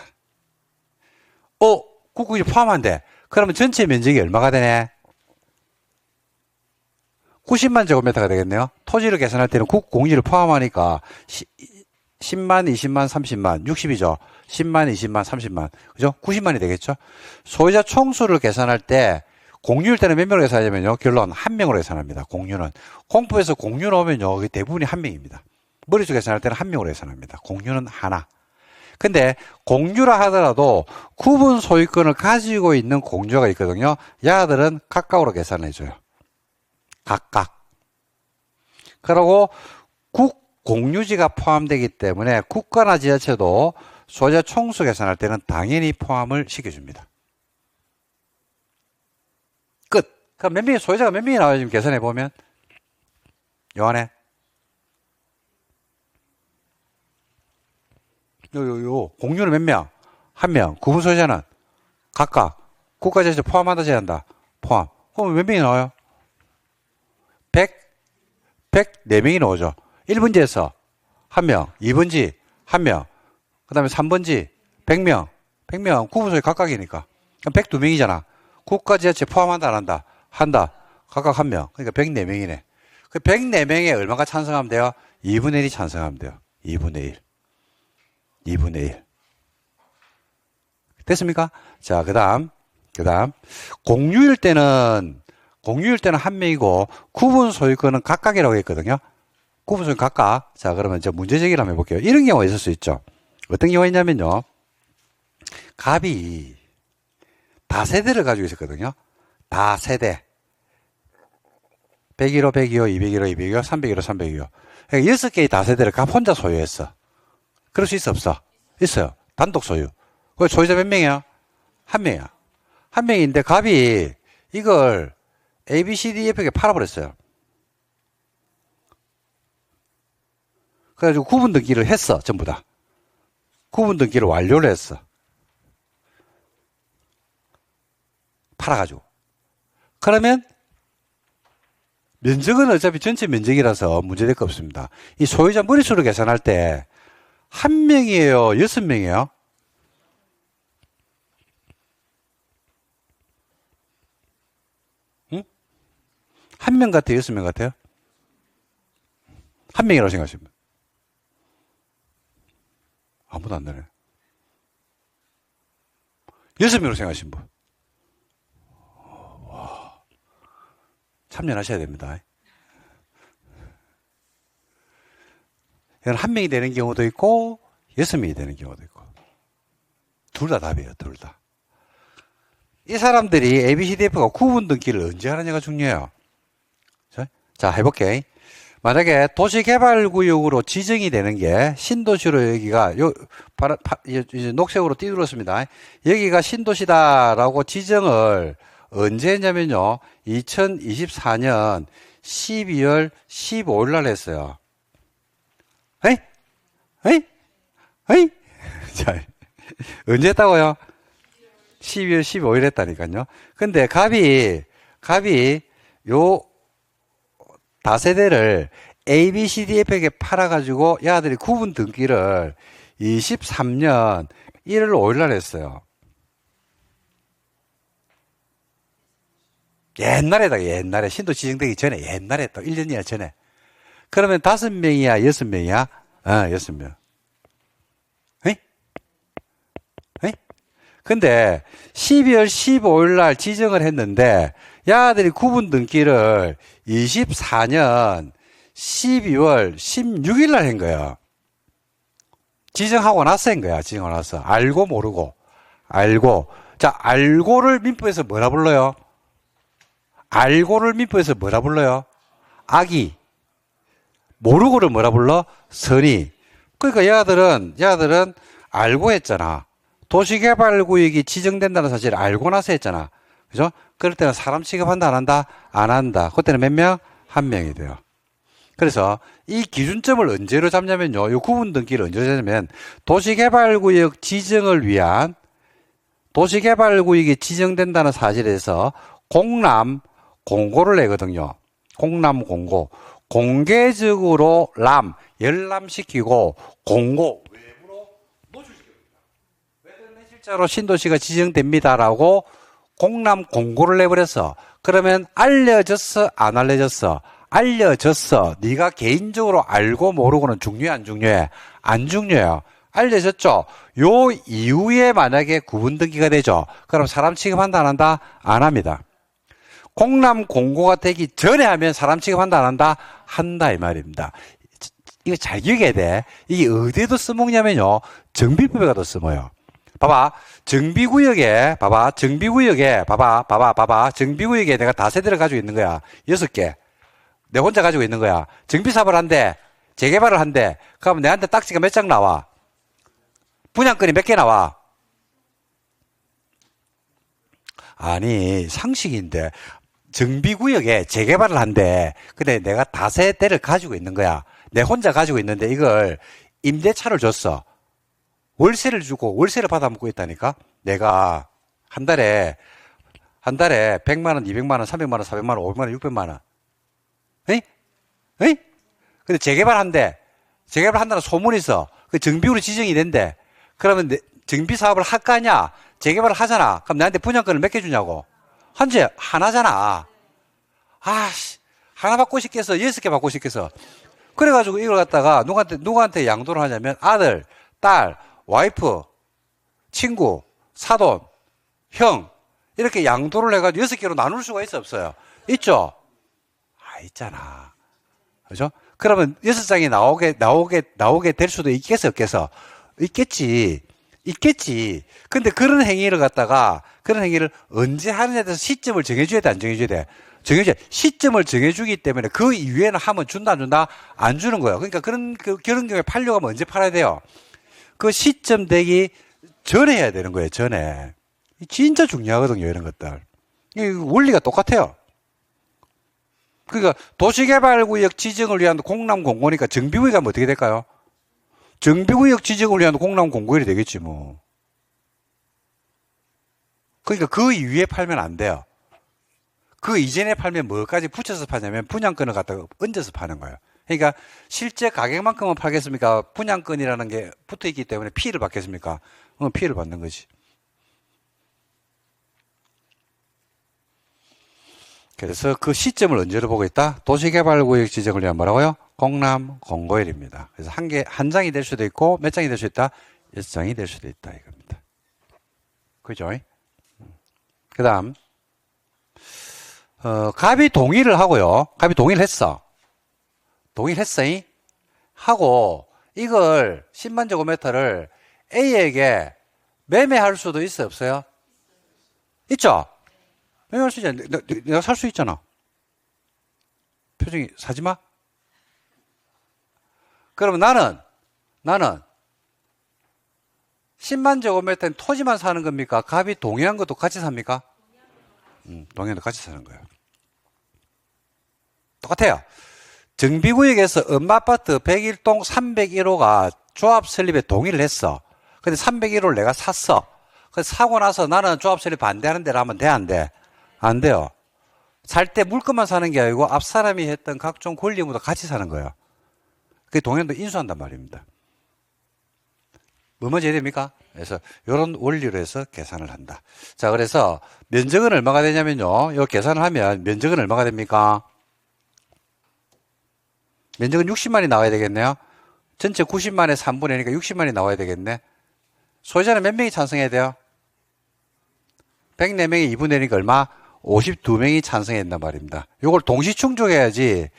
A: 국 공유지 포함한대. 그러면 전체 면적이 얼마가 되네? 90만 제곱미터가 되겠네요. 토지를 계산할 때는 국 공유지를 포함하니까 10만, 20만, 30만, 60이죠. 10만, 20만, 30만. 그죠? 90만이 되겠죠? 소유자 총수를 계산할 때 공유일 때는 몇 명으로 계산하냐면요. 결론 1명으로 계산합니다. 공유는. 공부에서 공유 나오면요. 대부분이 1명입니다. 머릿속 계산할 때는 1명으로 계산합니다. 공유는 하나. 근데 공유라 하더라도 구분 소유권을 가지고 있는 공유가 있거든요. 야들은 각각으로 계산해줘요. 각각. 그리고 국 공유지가 포함되기 때문에 국가나 지자체도 소유자 총수 계산할 때는 당연히 포함을 시켜줍니다. 끝. 그럼 몇 명이, 소유자가 몇 명이 나와요? 지금 계산해 보면. 요 안에. 공유는 몇 명? 1명. 구분 소유자는 각각 국가 지자체 포함한다, 제한다. 포함. 그럼 몇 명이 나와요? 104명이 나오죠. 1번지에서 1명, 2번지 1명, 그 다음에 3번지 100명, 100명, 구분소유 각각이니까. 그럼 102명이잖아. 국가 지자체 포함한다, 안 한다? 한다. 각각 1명. 그러니까 104명이네. 그 104명에 얼마가 찬성하면 돼요? 2분의 1이 찬성하면 돼요. 2분의 1. 2분의 1. 됐습니까? 자, 그 다음. 공유일 때는 1명이고, 구분 소유권은 각각이라고 했거든요. 구분 소유권 각각. 자, 그러면 이제 문제 제기를 한번 해볼게요. 이런 경우가 있을 수 있죠. 어떤 경우가 있냐면요. 갑이 다세대를 가지고 있었거든요. 다세대. 101호, 102호, 201호, 202호, 301호, 302호. 그러니까 6개의 다세대를 갑 혼자 소유했어. 그럴 수 있어, 없어? 있어요. 단독 소유. 그 소유자 몇 명이야? 1명이야. 1명인데 갑이 이걸 A, B, C, D, F에게 팔아버렸어요. 그래가지고 구분 등기를 했어, 전부 다. 구분 등기를 완료를 했어. 팔아가지고. 그러면 면적은 어차피 전체 면적이라서 문제될 거 없습니다. 이 소유자 머릿수로 계산할 때 한 명이에요? 6명이에요? 응? 한 명 같아요? 6명 같아요? 한 명이라고 생각하시면 아무도 안 되네. 6명으로 생각하시는 분. 참여하셔야 됩니다. 이건 한 명이 되는 경우도 있고 6명이 되는 경우도 있고 둘 다 답이에요. 둘 다. 이 사람들이 ABCDF가 구분 등기를 언제 하느냐가 중요해요. 자, 해볼게. 만약에 도시개발구역으로 지정이 되는 게 신도시로 여기가 이제 녹색으로 띄dur었습니다. 여기가 신도시다라고 지정을 언제 했냐면요. 2024년 12월 15일 날 했어요. 에이? 에이? 에이? 자, 언제 했다고요? 12월 15일 했다니까요. 근데 갑이 요 다세대를 ABCDF에게 팔아가지고 얘들이 구분 등기를 23년 1월 5일 날 했어요. 옛날에 신도 지정되기 전에 옛날에 또 1년이나 전에. 그러면 5명이야 6명이야? 6명. 에이? 에이? 근데 12월 15일 날 지정을 했는데 야들이 구분 등기를 24년 12월 16일 날 한 거야. 지정하고 나서 한 거야. 지정하고 나서. 알고 모르고. 알고. 자, 알고를 민법에서 뭐라 불러요? 알고를 민법에서 뭐라 불러요? 악이. 모르고를 뭐라 불러? 선의. 그러니까 얘들은 알고 했잖아. 도시개발구역이 지정된다는 사실을 알고 나서 했잖아. 그죠? 그럴 때는 사람 취급한다, 안 한다? 안 한다. 그때는 몇 명? 한 명이 돼요. 그래서 이 기준점을 언제로 잡냐면요. 이 구분 등기를 언제로 잡냐면 도시개발구역 지정을 위한 도시개발구역이 지정된다는 사실에서 공람 공고를 내거든요. 공람 공고. 공개적으로 열람시키고 공고 외부로 노출시킵니다. 외부는 실제로 신도시가 지정됩니다라고 공람 공고를 내버렸어. 그러면 알려졌어? 안 알려졌어? 알려졌어. 네가 개인적으로 알고 모르고는 중요해? 안 중요해? 안 중요해요. 알려졌죠? 요 이후에 만약에 구분 등기가 되죠. 그럼 사람 취급한다 안 한다? 안 합니다. 공람 공고가 되기 전에 하면 사람 취급한다 안 한다? 한다 이 말입니다. 이거 잘 기억해야 돼. 이게 어디에도 써먹냐면요. 정비법에 가도 써먹어요. 봐봐. 정비구역에 내가 다세대를 가지고 있는 거야. 6개. 내 혼자 가지고 있는 거야. 정비사업을 한대. 재개발을 한대. 그러면 내한테 딱지가 몇 장 나와? 분양권이 몇 개 나와? 아니, 상식인데. 정비구역에 재개발을 한대. 근데 내가 다세대를 가지고 있는 거야. 내 혼자 가지고 있는데 이걸 임대차를 줬어. 월세를 주고 월세를 받아먹고 있다니까. 내가 한 달에 100만 원, 200만 원, 300만 원, 400만 원, 500만 원, 600만 원. 에이? 에이? 근데 재개발 한다는 소문이 있어. 그 정비구로 지정이 된대. 그러면 정비 사업을 할 거 아니야? 재개발을 하잖아. 그럼 나한테 분양권을 몇 개 주냐고. 현재 하나잖아. 하나 받고 싶겠어? 6개 받고 싶겠어? 그래가지고 이걸 갖다가 누구한테 양도를 하냐면 아들, 딸, 와이프, 친구, 사돈, 형 이렇게 양도를 해가지고 6개로 나눌 수가 있어 없어요? 있죠? 있잖아. 그죠? 그러면 6장이 나오게 될 수도 있겠어 없겠어? 있겠지. 근데 그런 행위를 언제 하느냐에 대해서 시점을 정해줘야 돼, 안 정해줘야 돼? 시점을 정해주기 때문에 그 이후에는 하면 준다, 안 준다? 안 주는 거예요. 그러니까 그런 경우에 팔려고 하면 언제 팔아야 돼요? 그 시점 되기 전에 해야 되는 거예요, 전에. 진짜 중요하거든요, 이런 것들. 원리가 똑같아요. 그러니까 도시개발구역 지정을 위한 공람공고니까 정비구역이 하면 어떻게 될까요? 정비구역 지정을 위한 공람공고일이 되겠지 뭐. 그러니까 그 이후에 팔면 안 돼요. 그 이전에 팔면 뭐까지 붙여서 파냐면 분양권을 갖다가 얹어서 파는 거예요. 그러니까 실제 가격만큼은 팔겠습니까? 분양권이라는 게 붙어 있기 때문에 피해를 받겠습니까? 피해를 받는 거지. 그래서 그 시점을 언제로 보고 있다? 도시개발구역 지정을 위한 뭐라고요? 공람 공고일입니다. 그래서 한 장이 될 수도 있고 몇 장이 될 수 있다? 6장이 될 수도 있다 이겁니다. 그죠? 그 다음 갑이 동의를 하고요. 갑이 동의를 했어. 동의했어잉? 하고 이걸 10만 제곱미터를 A에게 매매할 수도 있어요? 없어요? 있죠? 매매할 수 있잖아. 내가 살 수 있잖아. 표정이 사지마? 그러면 나는 10만 제곱미터는 토지만 사는 겁니까? 갑이 동의한 것도 같이 삽니까? 동의한 것도 같이 사는 거예요. 똑같아요. 정비구역에서 엄마 아파트 101동 301호가 조합 설립에 동의를 했어. 근데 301호를 내가 샀어. 그래서 사고 나서 나는 조합 설립 반대하는 데로 하면 돼, 안 돼? 안 돼요. 살 때 물건만 사는 게 아니고 앞 사람이 했던 각종 권리 의무도 같이 사는 거예요. 그게 동의도 인수한단 말입니다. 뭐 먼저 해야 됩니까? 그래서 이런 원리로 해서 계산을 한다. 자, 그래서 면적은 얼마가 되냐면요. 이 계산을 하면 면적은 얼마가 됩니까? 면적은 60만이 나와야 되겠네요. 전체 90만의 3분의 1이니까 60만이 나와야 되겠네. 소유자는 몇 명이 찬성해야 돼요? 104명이 2분의 1이니까 얼마? 52명이 찬성해야 된단 말입니다. 이걸 동시 충족해야지,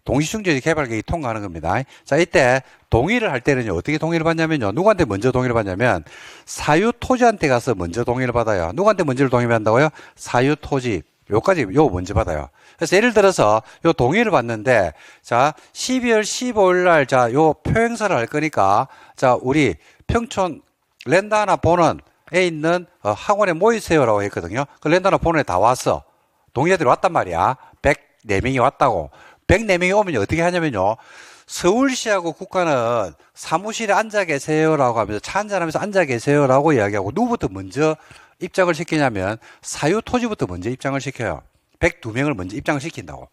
A: 동시 충족이 개발계획이 통과하는 겁니다. 자, 이때 동의를 할 때는요, 어떻게 동의를 받냐면요, 누구한테 먼저 동의를 받냐면, 사유 토지한테 가서 먼저 동의를 받아요. 누구한테 먼저 동의를 받는다고요? 사유 토지. 요까지, 요 먼저 받아요. 그래서 예를 들어서, 요 동의를 받는데, 자, 12월 15일 날, 자, 요 표행사를 할 거니까, 자, 우리 평촌 랜드 하나 보는 에 있는 학원에 모이세요라고 했거든요. 그 랜드 하나 보는 애 다 왔어. 동의자들이 왔단 말이야. 104명이 왔다고. 104명이 오면 어떻게 하냐면요. 서울시하고 국가는 사무실에 앉아 계세요라고 하면서 차 한잔하면서 앉아 계세요라고 이야기하고 누구부터 먼저 입장을 시키냐면 사유 토지부터 먼저 입장을 시켜요. 102명을 먼저 입장을 시킨다고.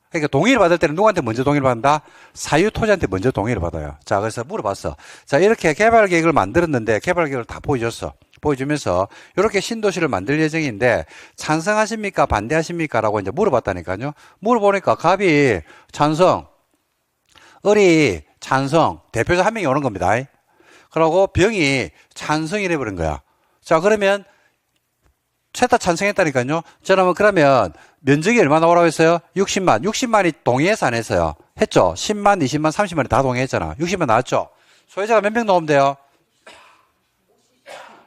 A: 그러니까 동의를 받을 때는 누구한테 먼저 동의를 받는다? 사유 토지한테 먼저 동의를 받아요. 자, 그래서 물어봤어. 자, 이렇게 개발 계획을 만들었는데 개발 계획을 다 보여줬어. 보여주면서 이렇게 신도시를 만들 예정인데 찬성하십니까? 반대하십니까? 라고 이제 물어봤다니까요. 물어보니까 갑이 찬성, 을이 찬성, 대표자 한 명이 오는 겁니다. 그러고 병이 찬성이래 버린 거야. 자, 그러면 셋 다 찬성했다니까요. 그러면 면적이 얼마 나오라고 했어요? 60만. 60만이 동의해서 안 했어요? 했죠? 10만, 20만, 30만이 다 동의했잖아. 60만 나왔죠? 소유자가 몇 명 넣으면 돼요?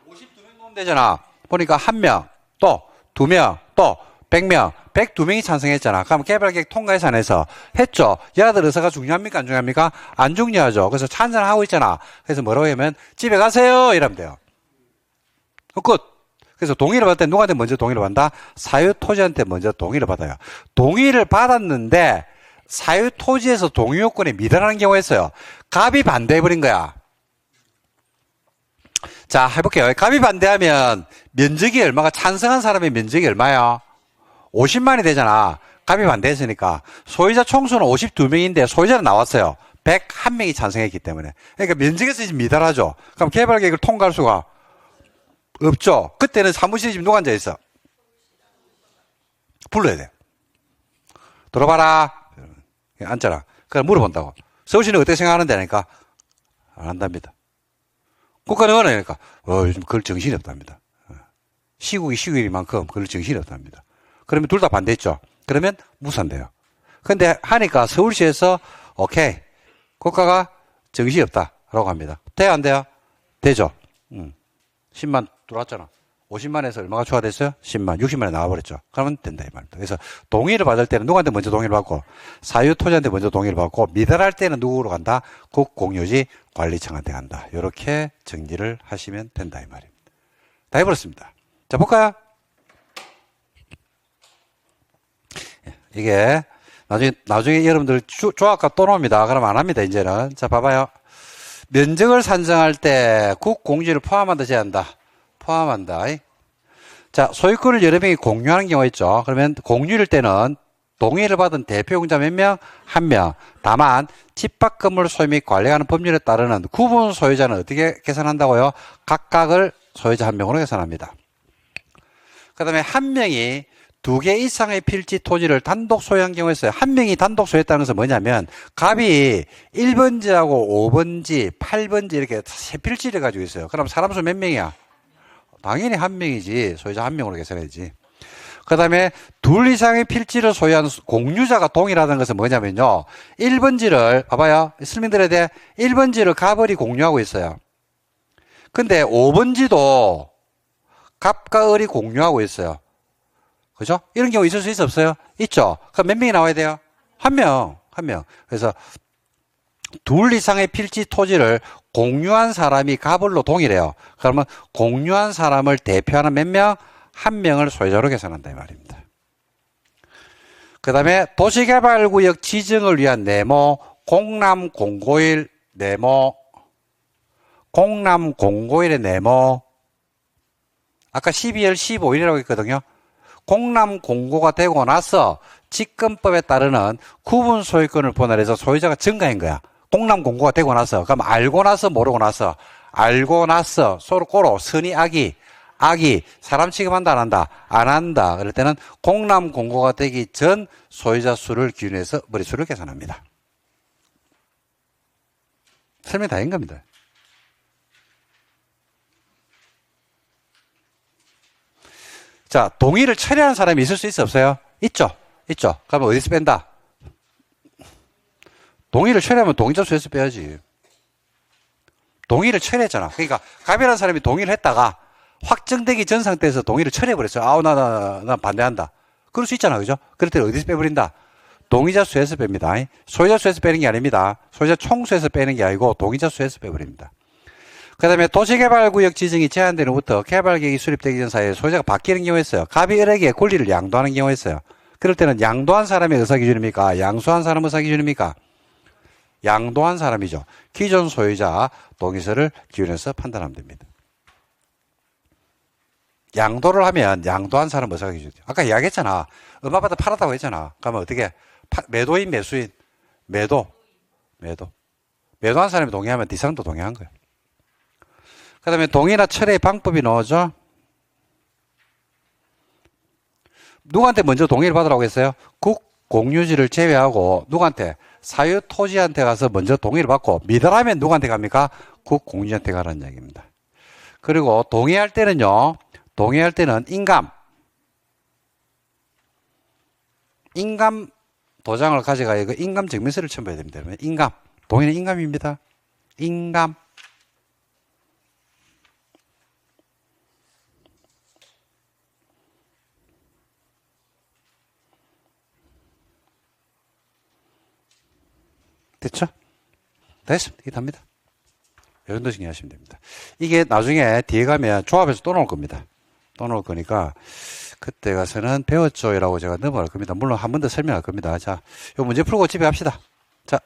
A: 52명 넣으면 되잖아. 보니까 1명, 또 2명, 또 100명, 102명이 찬성했잖아. 그럼 개발계획 통과해서 안 해서 했죠? 얘네들 의사가 중요합니까? 안 중요합니까? 안 중요하죠. 그래서 찬성하고 있잖아. 그래서 뭐라고 하면 집에 가세요! 이러면 돼요. 끝. 그래서 동의를 받을 때 누구한테 먼저 동의를 받는다? 사유 토지한테 먼저 동의를 받아요. 동의를 받았는데 사유 토지에서 동의 요건에 미달하는 경우가 있어요. 갑이 반대해버린 거야. 자, 해볼게요. 갑이 반대하면 면적이 얼마가, 찬성한 사람의 면적이 얼마야? 50만이 되잖아. 갑이 반대했으니까. 소유자 총수는 52명인데 소유자는 나왔어요. 101명이 찬성했기 때문에. 그러니까 면적에서 이제 미달하죠. 그럼 개발계획을 통과할 수가 없죠. 그때는 사무실에 지금 누가 앉아있어? 불러야 돼. 들어봐라. 앉아라. 그럼 물어본다고. 서울시는 어떻게 생각하는데? 하니까 안 한답니다. 국가는 원하니까 요즘 그럴 정신이 없답니다. 시국이 시국이만큼 그럴 정신이 없답니다. 그러면 둘 다 반대했죠. 그러면 무산돼요. 근데 하니까 서울시에서 오케이. 국가가 정신이 없다라고 합니다. 돼요, 안 돼요? 되죠. 10만 들어왔잖아. 50만에서 얼마가 추가됐어요? 10만, 60만에 나와버렸죠. 그러면 된다, 이 말입니다. 그래서 동의를 받을 때는 누구한테 먼저 동의를 받고, 사유 토지한테 먼저 동의를 받고, 미달할 때는 누구로 간다? 국공유지 관리청한테 간다. 이렇게 정리를 하시면 된다, 이 말입니다. 다 해버렸습니다. 자, 볼까요? 이게, 나중에 여러분들 조합값 또 나옵니다. 그럼 안 합니다, 이제는. 자, 봐봐요. 면적을 산정할 때 국공지를 포함한다, 제한다. 포함한다. 자, 자, 소유권을 여러 명이 공유하는 경우가 있죠. 그러면 공유일 때는 동의를 받은 대표용자 몇 명? 한 명. 다만 집합 건물 소유 및 관리하는 법률에 따르는 구분 소유자는 어떻게 계산한다고요? 각각을 소유자 한 명으로 계산합니다. 그 다음에 한 명이 두 개 이상의 필지 토지를 단독 소유한 경우에 있어요. 한 명이 단독 소유했다는 것은 뭐냐면 갑이 1번지하고 5번지, 8번지 이렇게 세 필지를 가지고 있어요. 그럼 사람 수 몇 명이야? 당연히 한 명이지. 소유자 한 명으로 계산해야지. 그 다음에 둘 이상의 필지를 소유한 공유자가 동일하다는 것은 뭐냐면요. 1번지를, 봐봐요. 설명드려야 돼. 1번지를 갑을이 공유하고 있어요. 근데 5번지도 갑과 을이 공유하고 있어요. 그죠? 이런 경우 있을 수 있어 없어요? 있죠. 그럼 몇 명이 나와야 돼요? 한 명. 그래서 둘 이상의 필지 토지를 공유한 사람이 갑을로 동일해요. 그러면 공유한 사람을 대표하는 몇 명? 한 명을 소유자로 계산한다 이 말입니다. 그 다음에 도시개발구역 지정을 위한 네모, 공람 공고일 네모, 공람 공고일의 네모, 아까 12월 15일이라고 했거든요. 공람 공고가 되고 나서 직권법에 따르는 구분 소유권을 분할해서 소유자가 증가한 거야. 공람 공고가 되고 나서. 그럼 알고 나서 모르고 나서. 알고 나서 서로 꼬로 선이 악이 사람 취급한다 안 한다? 안 한다. 그럴 때는 공람 공고가 되기 전 소유자 수를 기준해서 머릿수를 계산합니다. 설명 다 한 겁니다. 자, 동의를 철회하는 사람이 있을 수 있어 없어요? 있죠. 그러면 어디서 뺀다? 동의를 철회하면 동의자 수에서 빼야지. 동의를 철회했잖아. 그러니까 갑이라는 사람이 동의를 했다가 확정되기 전 상태에서 동의를 철회해버렸어요. 아우 나 반대한다. 그럴 수 있잖아. 그죠? 그럴 때 어디서 빼버린다? 동의자 수에서 뺍니다. 소유자 수에서 빼는 게 아닙니다. 소유자 총수에서 빼는 게 아니고 동의자 수에서 빼버립니다. 그 다음에 도시개발구역 지정이 제한되는 후부터 개발계획이 수립되기 전 사이에 소유자가 바뀌는 경우가 있어요. 갑이 을에게 권리를 양도하는 경우가 있어요. 그럴 때는 양도한 사람의 의사기준입니까? 양수한 사람 의사기준입니까? 양도한 사람이죠. 기존 소유자 동의서를 기준해서 판단하면 됩니다. 양도를 하면 양도한 사람 의사기준이죠. 아까 이야기했잖아. 얼마받아 팔았다고 했잖아. 그러면 어떻게? 매도인 매수인? 매도한 사람이 동의하면 뒤사람도 동의한 거예요. 그 다음에 동의나 철회의 방법이 나오죠. 누구한테 먼저 동의를 받으라고 했어요? 국공유지를 제외하고 누구한테? 사유토지한테 가서 먼저 동의를 받고 미달하면 누구한테 갑니까? 국공유지한테 가라는 얘기입니다. 그리고 동의할 때는 인감 도장을 가져가야 그 인감 증명서를 첨부해야 됩니다. 인감. 동의는 인감입니다. 인감. 됐죠? 됐습니다. 이게 답니다. 이 정도 정리하시면 됩니다. 이게 나중에 뒤에 가면 조합에서 또 나올 겁니다. 또 나올 거니까 그때 가서는 배웠죠라고 제가 넘어갈 겁니다. 물론 한 번 더 설명할 겁니다. 자, 요 문제 풀고 집에 갑시다. 자,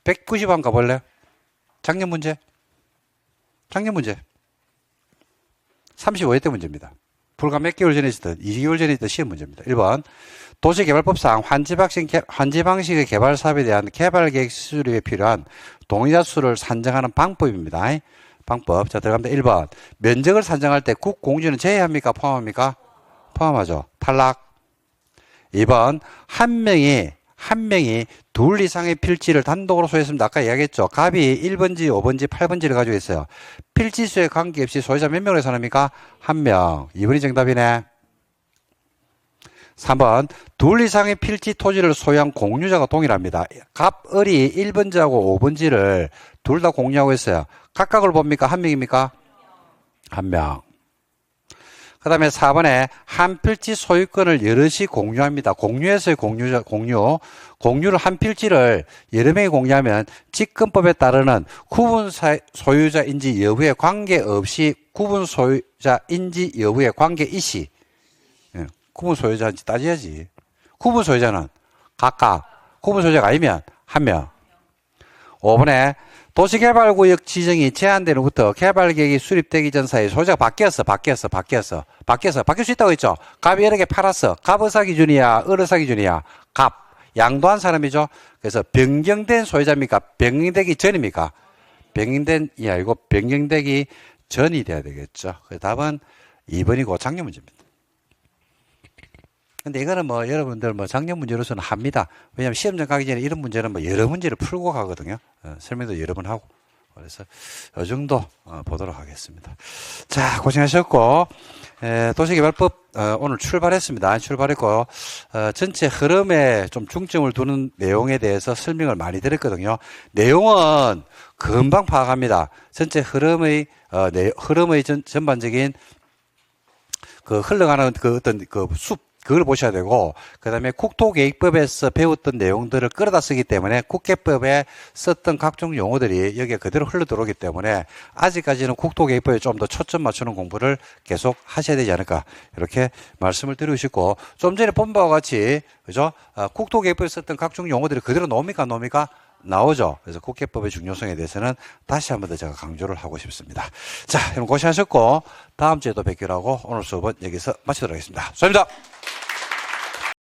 A: 190번 가볼래요? 작년 문제. 35회 때 문제입니다. 불과 몇 개월 전에 있었던 2개월 전에 있던 시험 문제입니다. 1번 도시개발법상 환지 방식의 개발 사업에 대한 개발계획 수립에 필요한 동의자 수를 산정하는 방법입니다. 방법. 자, 들어갑니다. 1번 면적을 산정할 때 국공유지는 제외합니까? 포함합니까? 포함하죠. 탈락. 2번 한 명이 둘 이상의 필지를 단독으로 소유했습니다. 아까 이야기했죠. 갑이 1번지, 5번지, 8번지를 가지고 있어요. 필지 수에 관계없이 소유자 몇 명으로 계산합니까? 한 명. 2번이 정답이네. 3번 둘 이상의 필지 토지를 소유한 공유자가 동일합니다. 갑, 을이 1번지하고 5번지를 둘 다 공유하고 있어요. 각각을 봅니까? 한 명입니까? 한 명. 그 다음에 4번에 한 필지 소유권을 여럿이 공유합니다. 공유해서의 공유를 한 필지를 여러 명이 공유하면 직권법에 따르는 구분 소유자인지 여부에 관계없이 구분 소유자인지 여부에 관계이시. 구분 소유자인지 따져야지. 구분 소유자는 각각, 구분 소유자가 아니면 한 명. 5번에 도시개발구역 지정이 제한되는 후부터 개발계획이 수립되기 전 사이 소재가 바뀔 수 있다고 했죠. 갑이 여러 개 팔았어. 갑의사 기준이야, 을의사 기준이야. 갑. 양도한 사람이죠. 그래서 변경된 소유자입니까? 변경되기 전입니까? 변경된이 아니고 변경되기 전이 돼야 되겠죠. 그래서 답은 2번이고 작년 문제입니다. 근데 이거는 뭐 여러분들 뭐 작년 문제로서는 합니다. 왜냐하면 시험장 가기 전에 이런 문제는 뭐 여러 문제를 풀고 가거든요. 설명도 여러 번 하고. 그래서 이 정도 보도록 하겠습니다. 자, 고생하셨고, 도시개발법 오늘 출발했습니다. 출발했고, 전체 흐름에 좀 중점을 두는 내용에 대해서 설명을 많이 드렸거든요. 내용은 금방 파악합니다. 전체 흐름의 전반적인 그 흘러가는 그 어떤 그 그걸 보셔야 되고, 그 다음에 국토계획법에서 배웠던 내용들을 끌어다 쓰기 때문에 국계법에 썼던 각종 용어들이 여기에 그대로 흘러 들어오기 때문에 아직까지는 국토계획법에 좀 더 초점 맞추는 공부를 계속 하셔야 되지 않을까, 이렇게 말씀을 드리고 싶고, 좀 전에 본 바와 같이, 그죠? 국토계획법에 썼던 각종 용어들이 그대로 나옵니까? 나오죠. 그래서 국계법의 중요성에 대해서는 다시 한 번 더 제가 강조를 하고 싶습니다. 자, 여러분 고생하셨고, 다음 주에도 뵙기로 하고 오늘 수업은 여기서 마치도록 하겠습니다. 수고하셨습니다.